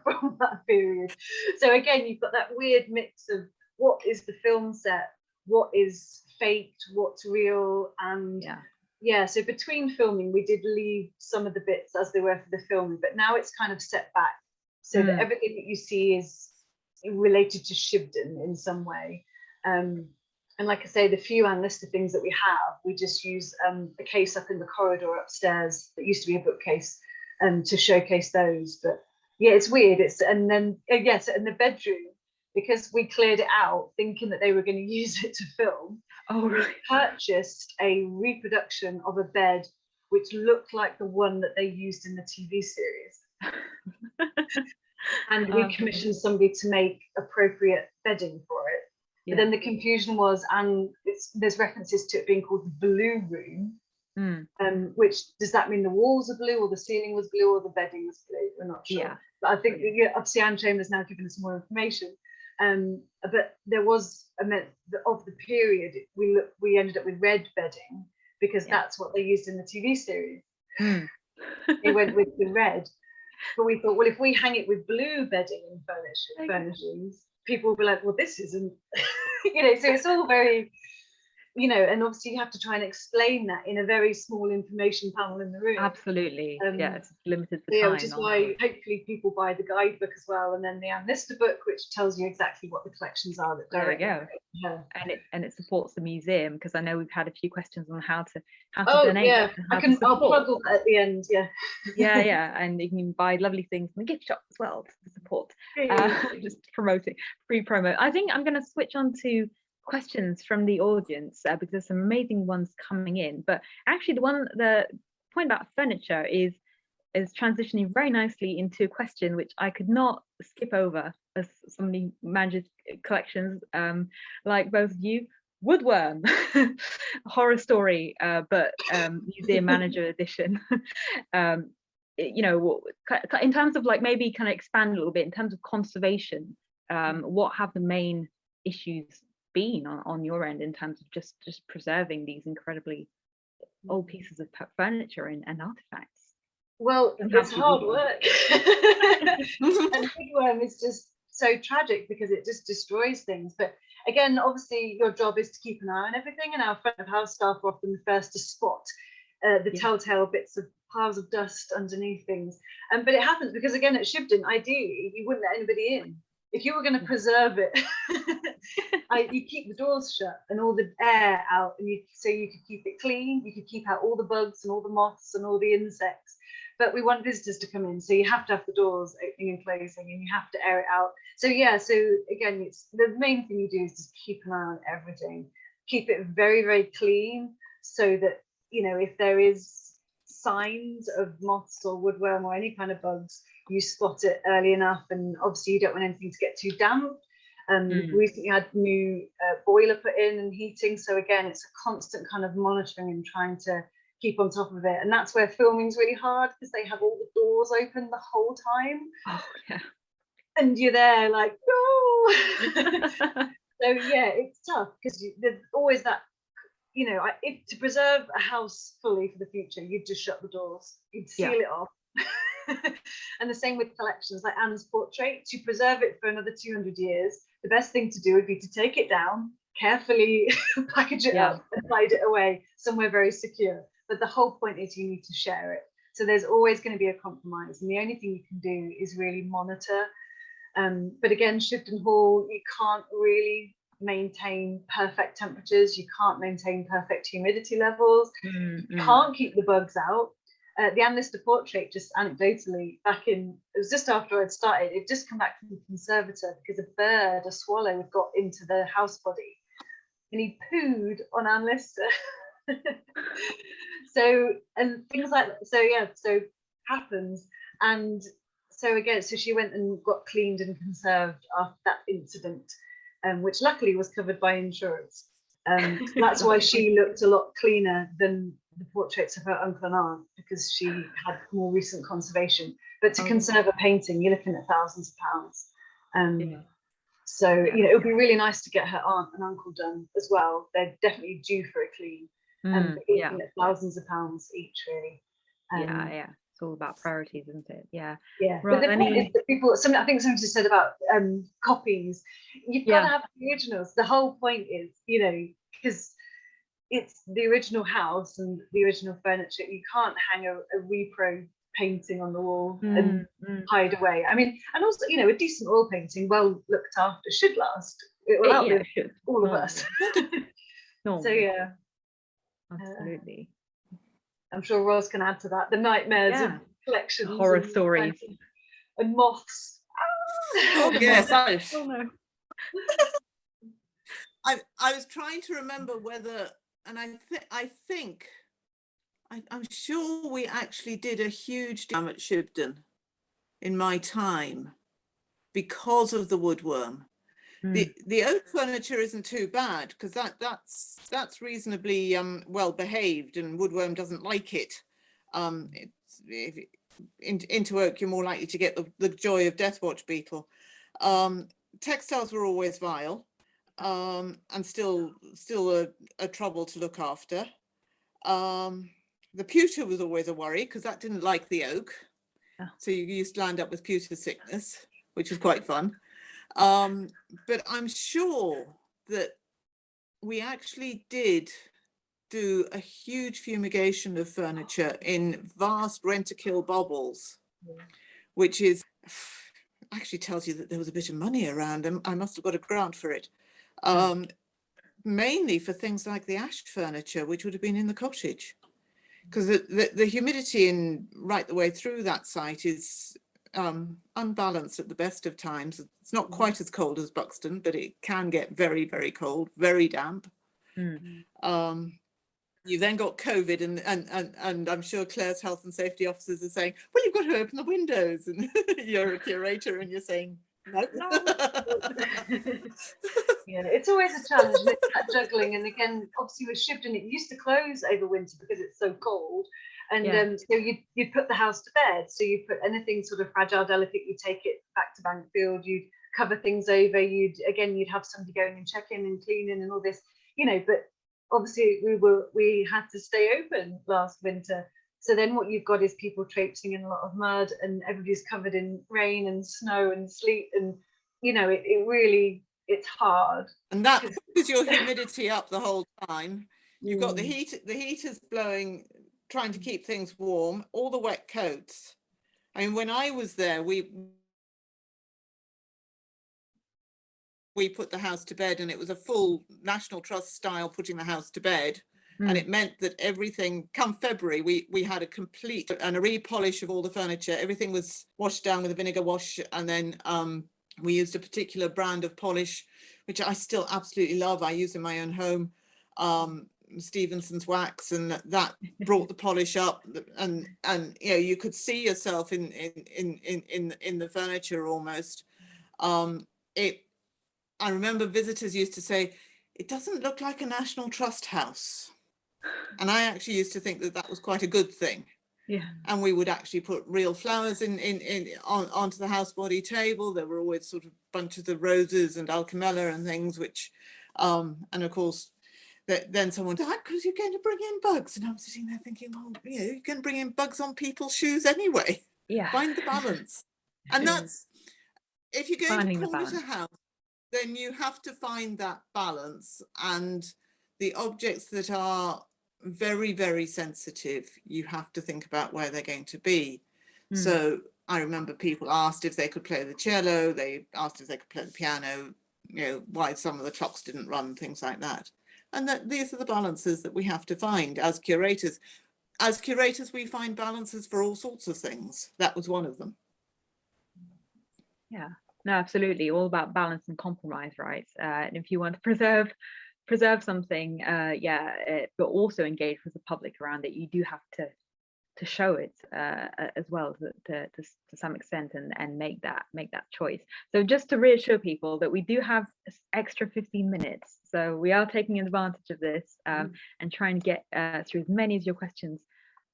from that period. So again, you've got that weird mix of what is the film set, what is faked, what's real, and so between filming we did leave some of the bits as they were for the filming, but now it's kind of set back so that everything that you see is related to Shibden in some way. And like I say, the few Anne Lister things that we have, we just use a case up in the corridor upstairs that used to be a bookcase to showcase those. But yeah, it's weird. And then yes, in the bedroom, because we cleared it out thinking that they were going to use it to film. We purchased a reproduction of a bed which looked like the one that they used in the TV series. And we commissioned somebody to make appropriate bedding for it. But then the confusion was, and there's references to it being called the blue room, which, does that mean the walls are blue or the ceiling was blue or the bedding was blue? We're not sure. But I think obviously Anne Chambers now given us more information. But there was of the period we ended up with red bedding because that's what they used in the TV series. They went with the red, but we thought, well, if we hang it with blue bedding and furnishings, people will be like, well, this isn't you know. So it's all very, you know, and obviously you have to try and explain that in a very small information panel in the room. Absolutely. It's limited for time. Which is why hopefully people buy the guidebook as well, and then the Anne Lister book, which tells you exactly what the collections are. There we go. And it supports the museum, because I know we've had a few questions on how to donate. I'll plug all that at the end. And you can buy lovely things in the gift shop as well to support. Just promoting, free promo. I think I'm going to switch on to questions from the audience because there's some amazing ones coming in. But actually the point about furniture is transitioning very nicely into a question which I could not skip over as somebody manages collections like both of you. Woodworm, horror story, but museum manager edition. You know, in terms of like, maybe kind of expand a little bit in terms of conservation, what have the main issues been on your end in terms of just preserving these incredibly old pieces of furniture and artifacts? Well, it's hard work. And woodworm is just so tragic because it just destroys things. But again, obviously your job is to keep an eye on everything, and our front of house staff are often the first to spot the telltale bits of piles of dust underneath things. But it happens because, again, at Shibden, ideally, you wouldn't let anybody in. If you were going to preserve it, you keep the doors shut and all the air out, and so you could keep it clean. You could keep out all the bugs and all the moths and all the insects. But we want visitors to come in, so you have to have the doors opening and closing, and you have to air it out. So yeah, so again, it's the main thing you do is just keep an eye on everything. Keep it very, very clean, so that, you know, if there is signs of moths or woodworm or any kind of bugs, you spot it early enough. And obviously you don't want anything to get too damp. We recently had new boiler put in and heating, so again, it's a constant kind of monitoring and trying to keep on top of it. And that's where filming's really hard, because they have all the doors open the whole time. Oh yeah. And you're there like, no. So yeah, it's tough, because there's always that, you know, if to preserve a house fully for the future, you'd just shut the doors, you'd seal it off. And the same with collections like Anne's portrait. To preserve it for another 200 years, the best thing to do would be to take it down, carefully package it up and hide it away somewhere very secure. But the whole point is you need to share it. So there's always going to be a compromise, and the only thing you can do is really monitor. But again, Shibden Hall, you can't really maintain perfect temperatures, you can't maintain perfect humidity levels, you can't keep the bugs out. The Anne Lister portrait, just anecdotally, it was just after I'd started, it'd just come back from the conservator because a swallow had got into the house body, and he pooed on Anne Lister. So, and things like that. So yeah, so happens. And so again, so she went and got cleaned and conserved after that incident, which luckily was covered by insurance. That's why she looked a lot cleaner than the portraits of her uncle and aunt, because she had more recent conservation. But to conserve a painting, you're looking at thousands of pounds. So, you know, it would be really nice to get her aunt and uncle done as well. They're definitely due for a clean. And looking at thousands of pounds each, really. It's all about priorities, isn't it? Yeah. Right. But the point is that people, I think something just said about copies. You've got to have the originals. The whole point is, you know, because it's the original house and the original furniture. You can't hang a repro painting on the wall and hide away. I mean, and also, you know, a decent oil painting, well looked after, should last. It will outlive all of us. So yeah. Absolutely. I'm sure Roz can add to that. The nightmares of collections, horror stories, and moths. Oh yes, oh no. I was trying to remember whether, and I'm sure we actually did a huge jam at Shibden in my time because of the woodworm. The oak furniture isn't too bad, because that's reasonably well behaved, and woodworm doesn't like it. Into oak, you're more likely to get the joy of Death Watch beetle. Textiles were always vile, and still a trouble to look after. The pewter was always a worry, because that didn't like the oak, so you used to land up with pewter sickness, which was quite fun. But I'm sure that we actually did do a huge fumigation of furniture in vast rent-a-kill baubles, which is actually tells you that there was a bit of money around, and I must have got a grant for it. Mainly for things like the ash furniture, which would have been in the cottage, because the humidity right the way through that site is unbalanced at the best of times. It's not quite as cold as Buxton, but it can get very, very cold, very damp. You then got COVID, and I'm sure Clare's health and safety officers are saying, well, you've got to open the windows, and you're a curator and you're saying, no. Yeah, it's always a challenge, and it's that juggling. And again, obviously with Shibden, it used to close over winter because it's so cold. And so you'd put the house to bed. So you put anything sort of fragile, delicate, you take it back to Bankfield, you'd cover things over, you'd have somebody going and checking and cleaning and all this, you know. But obviously we had to stay open last winter. So then what you've got is people traipsing in a lot of mud, and everybody's covered in rain and snow and sleet, and you know, it really, it's hard. And that pushes your humidity up the whole time. You've got the heaters blowing trying to keep things warm, all the wet coats. I mean, when I was there, we put the house to bed, and it was a full National Trust style putting the house to bed. And it meant that everything, come February, we had a complete and a repolish of all the furniture. Everything was washed down with a vinegar wash, and then we used a particular brand of polish, which I still absolutely love. I use in my own home, Stevenson's wax, and that brought the polish up, and you know, you could see yourself in the furniture almost. I remember visitors used to say, it doesn't look like a National Trust house. And I actually used to think that that was quite a good thing. Yeah. And we would actually put real flowers onto the housebody table. There were always sort of bunches of roses and alchemilla and things, which, and of course, then someone said, because you're going to bring in bugs. And I'm sitting there thinking, well, you know, you can bring in bugs on people's shoes anyway. Yeah. Find the balance. And that's, if you're going Finding to the call it balance. a house, then you have to find that balance. And the objects that are very, very sensitive, you have to think about where they're going to be. So I remember people asked if they could play the cello, they asked if they could play the piano, you know, why some of the clocks didn't run, things like that. And that these are the balances that we have to find as curators. As curators, we find balances for all sorts of things. That was one of them. Yeah, no, absolutely. All about balance and compromise, right? And if you want to preserve something, but also engage with the public around it, you do have to show it as well to some extent, and make that choice. So just to reassure people that we do have extra 15 minutes, so we are taking advantage of this and trying to get through as many of your questions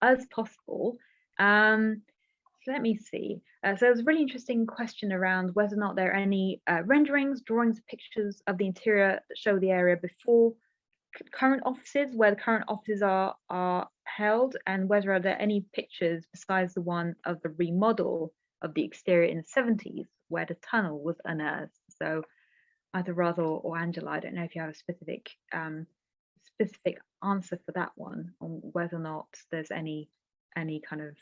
as possible. So let me see. So there's a really interesting question around whether or not there are any renderings, drawings, pictures of the interior that show the area before current offices, where the current offices are held, and whether are there any pictures besides the one of the remodel of the exterior in the 70s where the tunnel was unearthed. So either Raz or Angela, I don't know if you have a specific answer for that one, on whether or not there's any kind of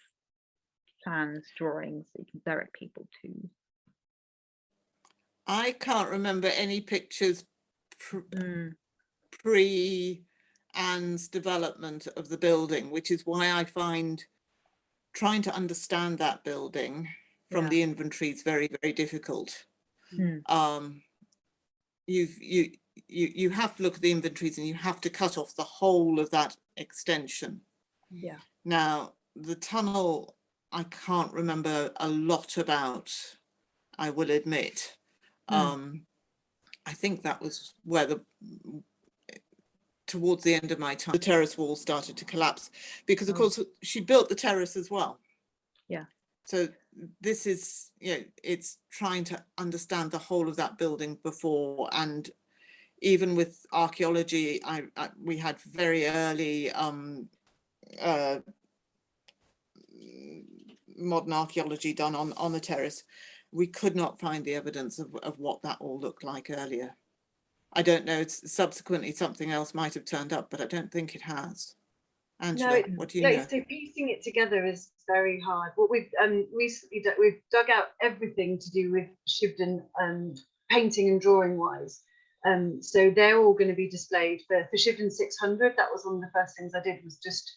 plans, drawings that you can direct people to. I can't remember any pictures pre Anne's development of the building, which is why I find trying to understand that building from the inventory is very, very difficult. You have to look at the inventories, and you have to cut off the whole of that extension. Yeah. Now, the tunnel, I can't remember a lot about, I will admit. I think that was where towards the end of my time, the terrace wall started to collapse, because of course she built the terrace as well. Yeah. So this is, you know, it's trying to understand the whole of that building before, and even with archaeology, we had very early modern archaeology done on the terrace. We could not find the evidence of what that all looked like earlier. I don't know, it's subsequently something else might have turned up, but I don't think it has. Angela, what do you know? So piecing it together is very hard. What we've recently done, we've dug out everything to do with Shibden painting and drawing wise. So they're all going to be displayed for Shibden 600. That was one of the first things I did, was just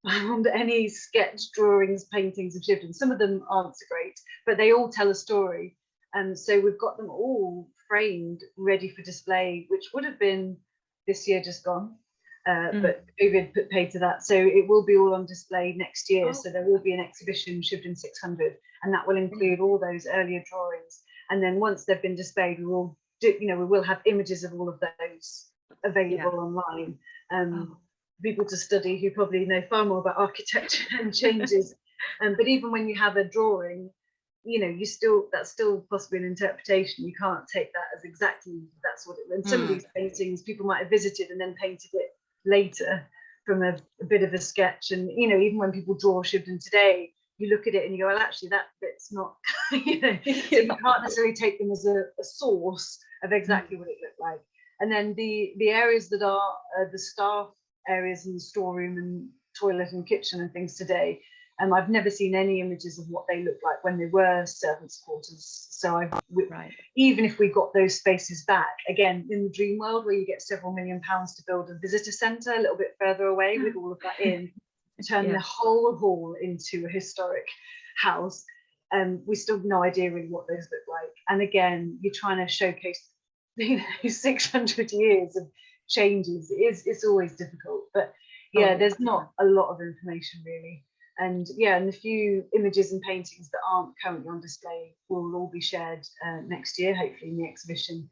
found any sketch drawings, paintings of Shibden. Some of them aren't so great, but they all tell a story. And so we've got them all framed, ready for display, which would have been this year just gone. But COVID put paid to that. So it will be all on display next year. So there will be an exhibition, Shibden 600, and that will include all those earlier drawings. And then once they've been displayed, we will do, we will have images of all of those available online. People to study who probably know far more about architecture and changes. But even when you have a drawing, that's still possibly an interpretation. You can't take that as exactly that's what it. And some of these paintings, people might have visited and then painted it later from a bit of a sketch. And even when people draw Shibden today, you look at it and you go, well, actually that bit's not. So you can't necessarily take them as a source of exactly what it looked like. And then the areas that are the staff areas in the storeroom and toilet and kitchen and things today. And I've never seen any images of what they looked like when they were servants' quarters. So even if we got those spaces back, again, in the dream world where you get several £1 million to build a visitor centre a little bit further away with all of that in, turn the whole hall into a historic house, we still have no idea really what those look like. And again, you're trying to showcase 600 years of changes. It's always difficult, but there's not a lot of information really. And and the few images and paintings that aren't currently on display will all be shared next year, hopefully in the exhibition,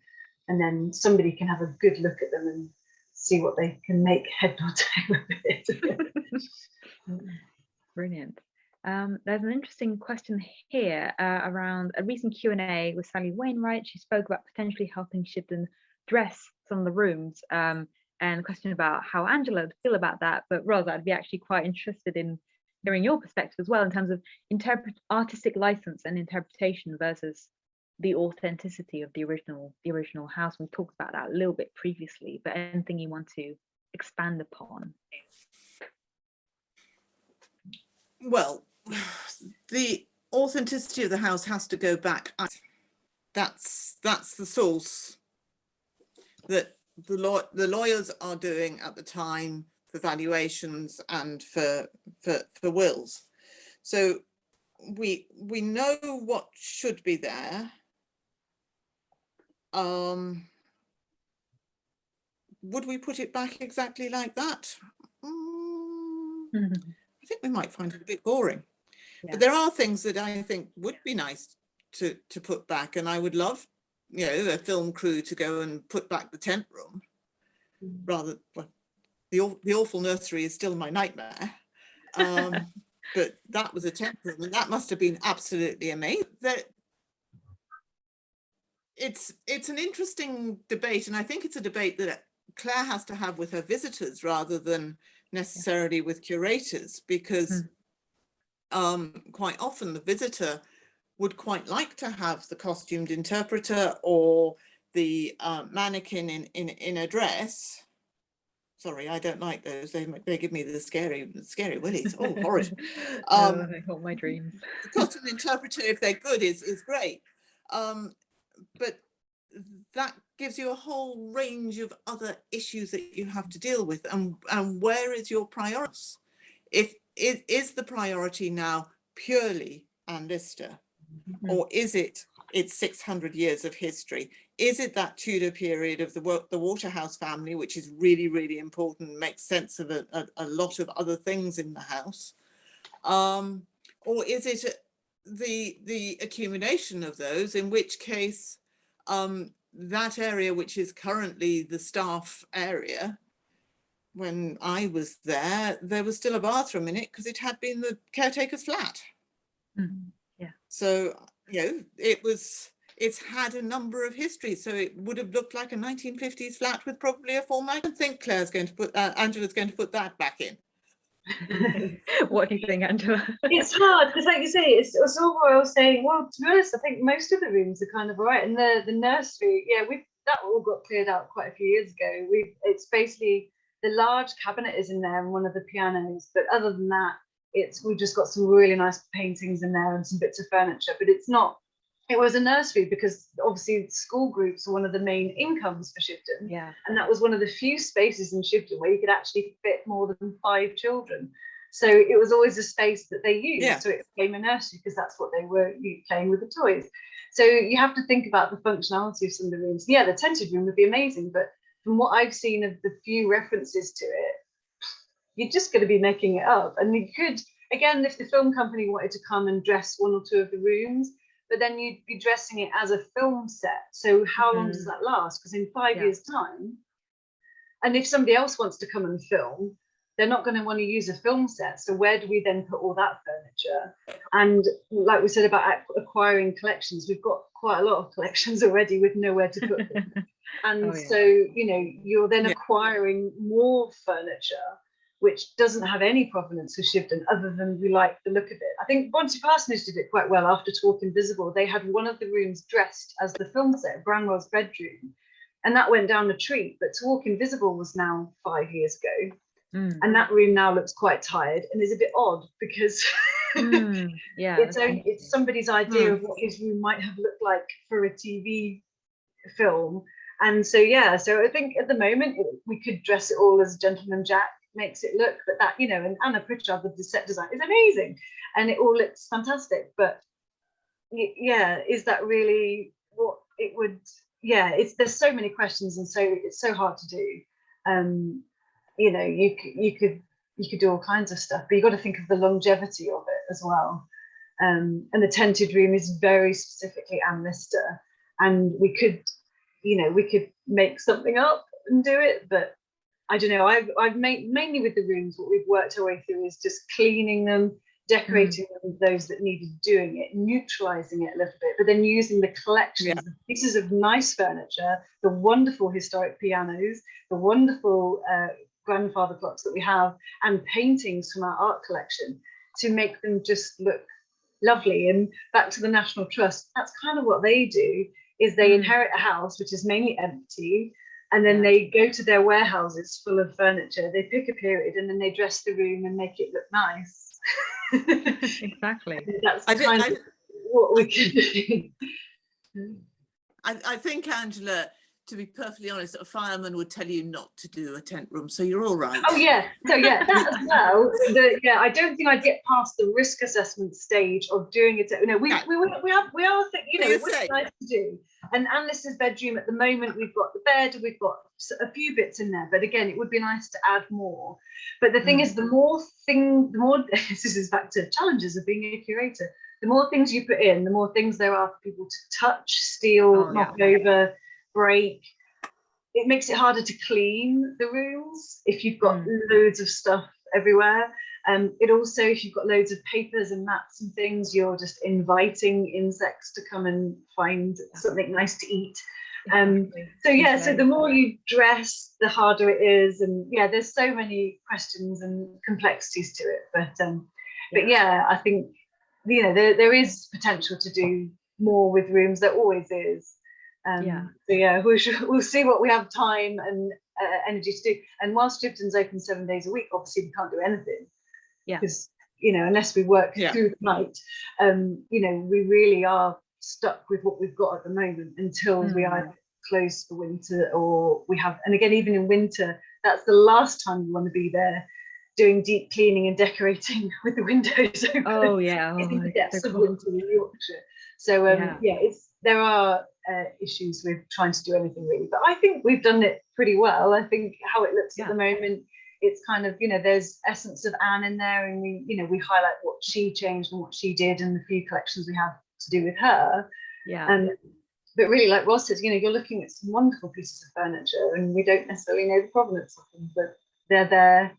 and then somebody can have a good look at them and see what they can make head or tail of it. Brilliant. There's an interesting question here around a recent Q&A with Sally Wainwright. She spoke about potentially helping Shibden dress some of the rooms, and a question about how Angela would feel about that. But Ros, I'd be actually quite interested in hearing your perspective as well in terms of artistic license and interpretation versus the authenticity of the original house. We talked about that a little bit previously, but anything you want to expand upon? Well, the authenticity of the house has to go back. That's the source that the lawyers are doing at the time for valuations and for wills. So we know what should be there. Would we put it back exactly like that? I think we might find it a bit boring. But there are things that I think would be nice to put back, and I would love, a film crew to go and put back the tent room. Rather, well, the awful nursery is still my nightmare. But that was a tent room, and that must have been absolutely amazing. It's an interesting debate, and I think it's a debate that Claire has to have with her visitors rather than necessarily with curators, because quite often the visitor would quite like to have the costumed interpreter or the mannequin in a dress. Sorry, I don't like those. They give me the scary willies. Oh, horrid. I got my dreams. The costume interpreter, if they're good, is great. But that gives you a whole range of other issues that you have to deal with. And where is your priority? Is the priority now purely Anne Lister, or is it's 600 years of history? Is it that Tudor period of the Waterhouse family, which is really, really important, makes sense of a lot of other things in the house? Or is it the accumulation of those, in which case that area, which is currently the staff area, when I was there was still a bathroom in it because it had been the caretaker's flat. So it's had a number of histories, so it would have looked like a 1950s flat with probably a full. I don't think Claire's going to put Angela's going to put that back in. What do you think, Angela? It's hard because, like you say, it's all what I was saying. Well, to be honest, I think most of the rooms are kind of all right, and the nursery, that all got cleared out quite a few years ago. It's basically the large cabinet is in there and one of the pianos, but other than that, we've just got some really nice paintings in there and some bits of furniture. But it was a nursery because obviously school groups are one of the main incomes for Shibden. And that was one of the few spaces in Shibden where you could actually fit more than 5 children. So it was always a space that they used. So it became a nursery because that's what they were playing with the toys. So you have to think about the functionality of some of the rooms. The tented room would be amazing, but from what I've seen of the few references to it, you're just going to be making it up. And you could, again, if the film company wanted to come and dress 1 or 2 of the rooms, but then you'd be dressing it as a film set. So how long does that last? Because in 5 years' time, and if somebody else wants to come and film, they're not going to want to use a film set. So where do we then put all that furniture? And like we said about acquiring collections, we've got quite a lot of collections already with nowhere to put them. And so, you're then acquiring more furniture, which doesn't have any provenance for Shibden other than we like the look of it. I think Bonty Parsonage did it quite well after Talk Invisible. They had one of the rooms dressed as the film set, Branwell's bedroom, and that went down a treat. But Talk Invisible was now 5 years ago. And that room now looks quite tired and is a bit odd because yeah, it's somebody's idea of what his room might have looked like for a TV film. And so so I think at the moment we could dress it all as Gentleman Jack makes it look, but that, you know, and Anna Pritchard, the set design, is amazing and it all looks fantastic, but is that really what it would? There's so many questions, and so it's so hard to do. You know, you could do all kinds of stuff, but you've got to think of the longevity of it as well. And the tented room is very specifically Anne Lister, and we could make something up and do it, but I don't know. I've made mainly with the rooms, what we've worked our way through is just cleaning them, decorating them, those that needed doing it, neutralizing it a little bit, but then using the collections of pieces of nice furniture, the wonderful historic pianos, the wonderful grandfather clocks that we have, and paintings from our art collection to make them just look lovely. And back to the National Trust, that's kind of what they do, is they inherit a house which is mainly empty, and then they go to their warehouses full of furniture, they pick a period, and then they dress the room and make it look nice. Exactly. That's kind of what we can do. I think, Angela, to be perfectly honest, a fireman would tell you not to do a tent room, so you're all right. Oh yeah, so that as well. I don't think I'd get past the risk assessment stage of doing it. No, we are thinking, you know, it was nice to do. And Anne Lister's bedroom at the moment, we've got the bed, we've got a few bits in there, but again, it would be nice to add more. But the thing is, the more this is back to challenges of being a curator. The more things you put in, the more things there are for people to touch, steal, knock over, break. It makes it harder to clean the rooms if you've got loads of stuff everywhere. It also, if you've got loads of papers and maps and things, you're just inviting insects to come and find something nice to eat. So the more you dress, the harder it is, and there's so many questions and complexities to it. But I think, you know, there is potential to do more with rooms. There always is. We'll see what we have time and energy to do. And whilst Shibden's open 7 days a week, obviously we can't do anything. Because, you know, unless we work through the night, you know, we really are stuck with what we've got at the moment until we either close for winter or we have. And again, even in winter, that's the last time you want to be there doing deep cleaning and decorating with the windows open. It's in the depths of winter in Yorkshire. So there are issues with trying to do anything really, but I think we've done it pretty well. I think how it looks at the moment, it's kind of, you know, there's essence of Anne in there, and we highlight what she changed and what she did and the few collections we have to do with her. But really, like Ross says, you know, you're looking at some wonderful pieces of furniture and we don't necessarily know the provenance of them, but they're there.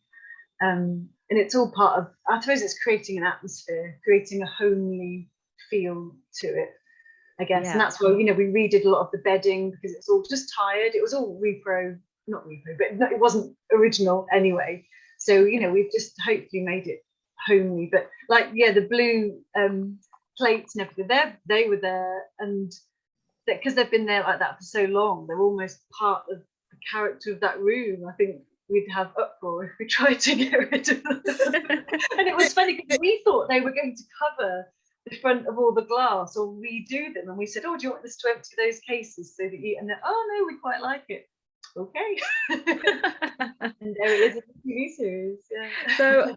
And it's all part of, I suppose it's creating an atmosphere, creating a homely feel to it, I guess. And that's why, you know, we redid a lot of the bedding because it's all just tired. It was all not repro, but it wasn't original anyway. So, you know, we've just hopefully made it homely. But like, the blue plates and everything, they were there, and because they've been there like that for so long, they're almost part of the character of that room. I think we'd have uproar if we tried to get rid of them. And it was funny because we thought they were going to cover the front of all the glass or redo them, and we said, oh, do you want this to empty those cases so that you, and then, oh no, we quite like it. Okay. And there it is, a TV series. So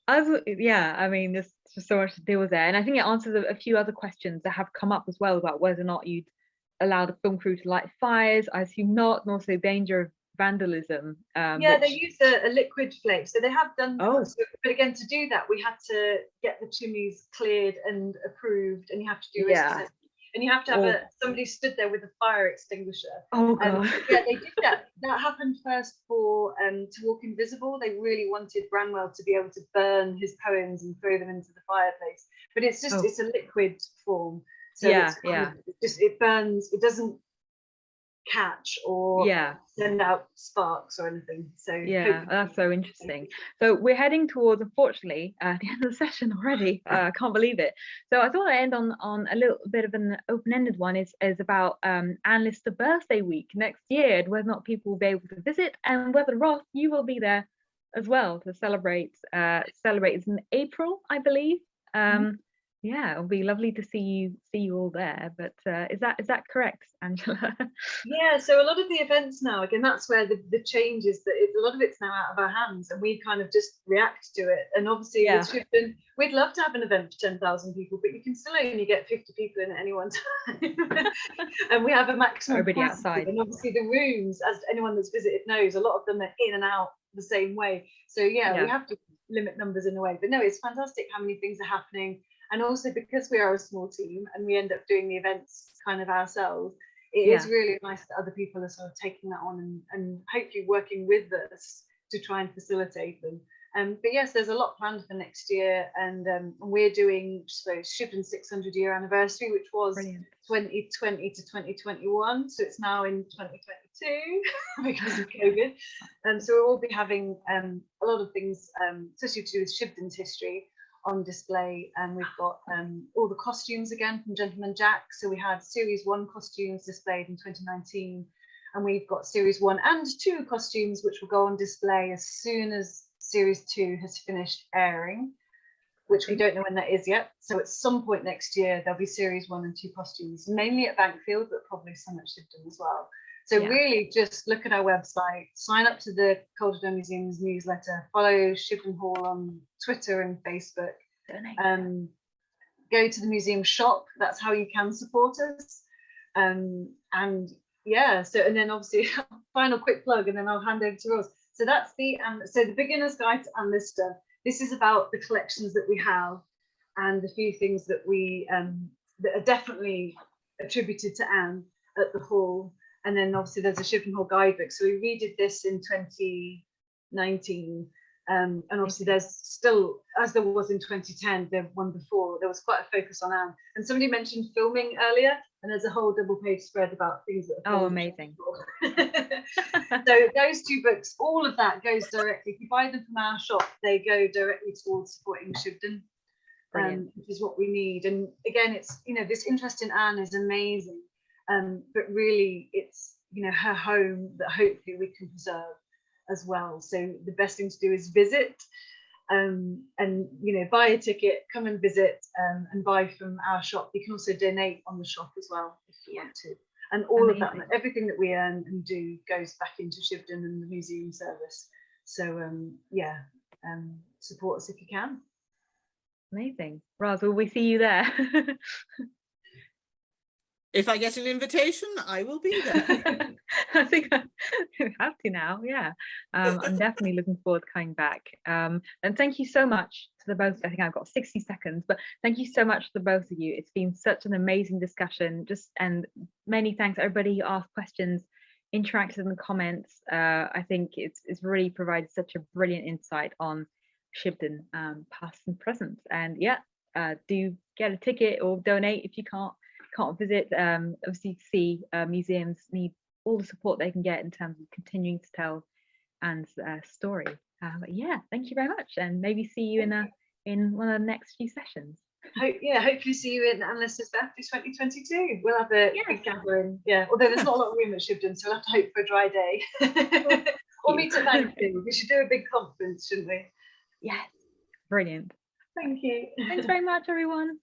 I mean, there's just so much to deal with there, and I think it answers a few other questions that have come up as well about whether or not you'd allow the film crew to light fires. I assume not, and also danger of vandalism. They use a liquid flame, so they have done that. But again, to do that, we had to get the chimneys cleared and approved, and you have to do risk assessment. And you have to have somebody stood there with a fire extinguisher. Oh god. They did that. That happened first for To Walk Invisible. They really wanted Branwell to be able to burn his poems and throw them into the fireplace. But it's just it's a liquid form. So it burns, it doesn't catch or send out sparks or anything. So that's so interesting. So we're heading towards, unfortunately, the end of the session already. I can't believe it. So I thought I'd end on a little bit of an open-ended one, is about Anne Lister birthday week next year, and whether or not people will be able to visit, and whether, Ross, you will be there as well to celebrate. Celebrate is in April, I believe. Yeah, it'll be lovely to see you all there. But is that correct, Angela? Yeah, so a lot of the events now, again, that's where the change is, that a lot of it's now out of our hands, and we kind of just react to it. And obviously, Yeah. with Shibden, we'd love to have an event for 10,000 people, but you can still only get 50 people in at any one time. And we have a maximum Everybody capacity. outside. And obviously, the rooms, as anyone that's visited knows, a lot of them are in and out the same way. So yeah, we have to limit numbers in a way. But no, it's fantastic how many things are happening. And also because we are a small team and we end up doing the events kind of ourselves, it is really nice that other people are sort of taking that on and hopefully working with us to try and facilitate them. But yes, there's a lot planned for next year, and we're doing Shibden's 600 year anniversary, which was 2020 to 2021. So it's now in 2022 because of COVID. So we'll all be having a lot of things, especially to do with Shibden's history, on display. And we've got all the costumes again from Gentleman Jack. So we had Series 1 costumes displayed in 2019, and we've got Series 1 and 2 costumes which will go on display as soon as Series 2 has finished airing, which we don't know when that is yet. So at some point next year there'll be Series 1 and 2 costumes, mainly at Bankfield, but probably some at Shibden as well. So really just look at our website, sign up to the Calderdale Museum's newsletter, follow Shibden Hall on Twitter and Facebook, go to the museum shop, that's how you can support us. And yeah, so, and then obviously final quick plug, and then I'll hand over to Ross. So that's the beginner's guide to Anne Lister. This is about the collections that we have and a few things that we that are definitely attributed to Anne at the hall. And then obviously there's a Shibden Hall guidebook. So we redid this in 2019. And obviously there's still, as there was in 2010, the one before, there was quite a focus on Anne. And somebody mentioned filming earlier, and there's a whole double page spread about things that are amazing. So those 2 books, all of that goes directly, if you buy them from our shop, they go directly towards supporting Shibden, which is what we need. And again, it's, you know, this interest in Anne is amazing. But really it's, you know, her home that hopefully we can preserve as well. So the best thing to do is visit, and you know, buy a ticket, come and visit, and buy from our shop. You can also donate on the shop as well if you want to. And all of that, everything that we earn and do goes back into Shibden and the museum service. So support us if you can. Amazing. Roz, will we see you there? If I get an invitation, I will be there. I think we have to now. Yeah, I'm definitely looking forward to coming back. And thank you so much to the both. I think I've got 60 seconds, but thank you so much to the both of you. It's been such an amazing discussion. And many thanks everybody who asked questions, interacted in the comments. I think it's really provided such a brilliant insight on Shibden, past and present. And yeah, do get a ticket or donate if you can't visit. Obviously museums need all the support they can get in terms of continuing to tell Anne's story. But yeah, thank you very much, and maybe see you in one of the next few sessions. Hopefully see you in Anne Lister's birthday 2022. We'll have a big gathering. Yeah, although there's not a lot of room at Shibden, so we'll have to hope for a dry day. Or meet at Bankfield. We should do a big conference, shouldn't we? Yes, brilliant. Thank you. Thanks very much, everyone.